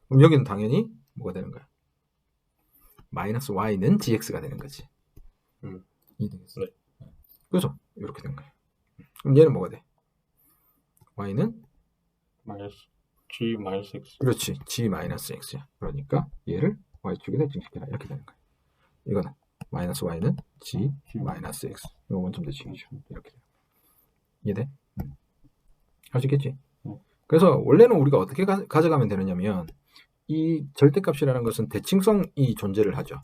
그럼 여기는 당연히 뭐가 되는 거야? 마이너스 y는 gx가 되는 거지. 이해되겠어? 네. 그래서 이렇게 된 거야. 그럼 얘는 뭐가 돼? y는 g 마이너스 x. 그렇지. g 마이너스 x야. 그러니까 얘를 y축에 대칭시켜라. 이렇게 되는 거야. 이거는 마이너스 y는 g 마이너스 x. 이거 원점 대칭이죠. 이렇게 돼요. 이해돼? 할 수 있겠지? 그래서 원래는 우리가 어떻게 가져가면 되느냐면 이 절대값이라는 것은 대칭성이 존재를 하죠.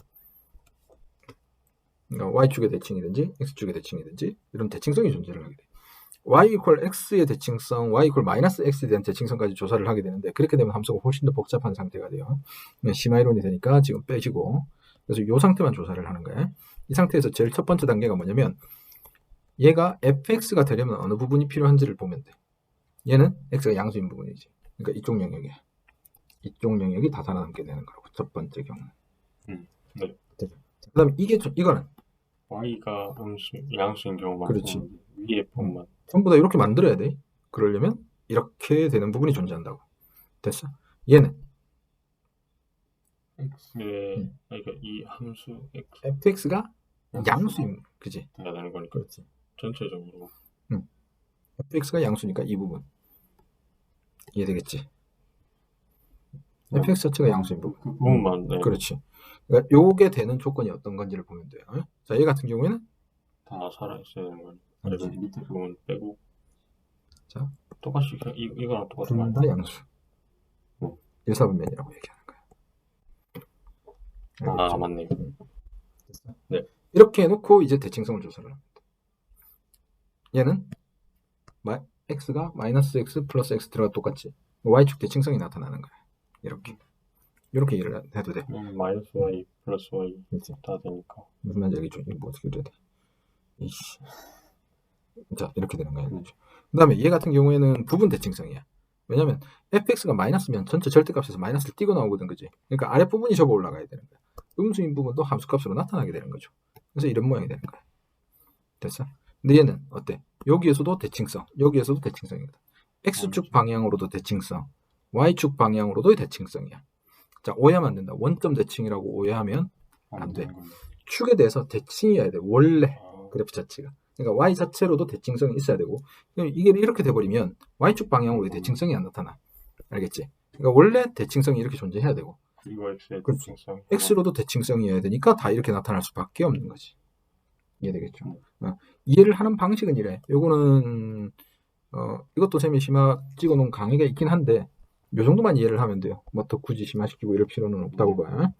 그러니까 y축의 대칭이든지 x축의 대칭이든지 이런 대칭성이 존재를 하게 돼. y 이퀄 x의 대칭성, y 이퀄 마이너스 x에 대한 대칭성까지 조사를 하게 되는데 그렇게 되면 함수가 훨씬 더 복잡한 상태가 돼요. 심화 이론이 되니까 지금 빼시고 그래서 이 상태만 조사를 하는 거예요. 이 상태에서 제일 첫 번째 단계가 뭐냐면 얘가 fx가 되려면 어느 부분이 필요한지를 보면 돼. 얘는 x가 양수인 부분이지. 그러니까 이쪽 영역이야. 이쪽 영역이 다 살아남게 되는 거라고. 첫 번째 경우. 네. 그 다음에 이거는 y가 양수인 경우만 그렇지. 위에 부분만 전부 다 이렇게 만들어야 돼. 그러려면 이렇게 되는 부분이 존재한다고. 됐어? 얘는 x의 그러니까 이 함수 x fx가 양수인 그지? 돼야 되는 거니까. 그렇지. 전체적으로 fx가 양수니까 이 부분 이해되겠지? fx 자체가 양수인 부분. 그 부분만 네. 그렇지. 그러니까 요게 되는 조건이 어떤 건지를 보면 돼요. 자, 얘 같은 경우에는 다 살아있어야 되는 거니. 그렇지. 그래서 밑에 부분 빼고. 자, 똑같이 이거랑 똑같은 둘 다 양수. 1사분면이라고 얘기하는 거야. 알겠죠? 맞네요. 됐어? 네. 이렇게 해놓고 이제 대칭성을 조사를 합니다. 얘는 x가 마이너스 x 플러스 x 들어가 똑같지. y축 대칭성이 나타나는 거야. 이렇게 일을 해도 돼. 마이너스 y 플러스 y 그렇지. 다 되니까. 무슨 말인지 알겠죠? 이거 뭐 어떻게 그려야 돼? 이씨. 자, 이렇게 되는 거야. 그 다음에 얘 같은 경우에는 부분 대칭성이야. 왜냐면 fx가 마이너스면 전체 절대값에서 마이너스를 띄고 나오거든, 그지? 그러니까 아랫부분이 접어 올라가야 되는 거야. 음수인 부분도 함수값으로 나타나게 되는 거죠. 그래서 이런 모양이 되는 거야. 됐어? 근데 얘는 어때? 여기에서도 대칭성, 여기에서도 대칭성이거든. x축 방향으로도 대칭성, y축 방향으로도 대칭성이야. 자, 오해하면 안 된다. 원점 대칭이라고 오해하면 안 돼. 축에 대해서 대칭이어야 돼. 원래 그래프 자체가. 그러니까 y 자체로도 대칭성이 있어야 되고 이게 이렇게 돼버리면 y축 방향으로 대칭성이 안 나타나. 알겠지? 그러니까 원래 대칭성이 이렇게 존재해야 되고 그리고 x의 그렇지. 대칭성. x로도 대칭성이어야 되니까 다 이렇게 나타날 수밖에 없는 거지. 이해되겠죠? 이해를 하는 방식은 이래. 요거는 이것도 쌤이 심화 찍어놓은 강의가 있긴 한데 요 정도만 이해를 하면 돼요. 뭐 더 굳이 심화시키고 이럴 필요는 없다고 봐요.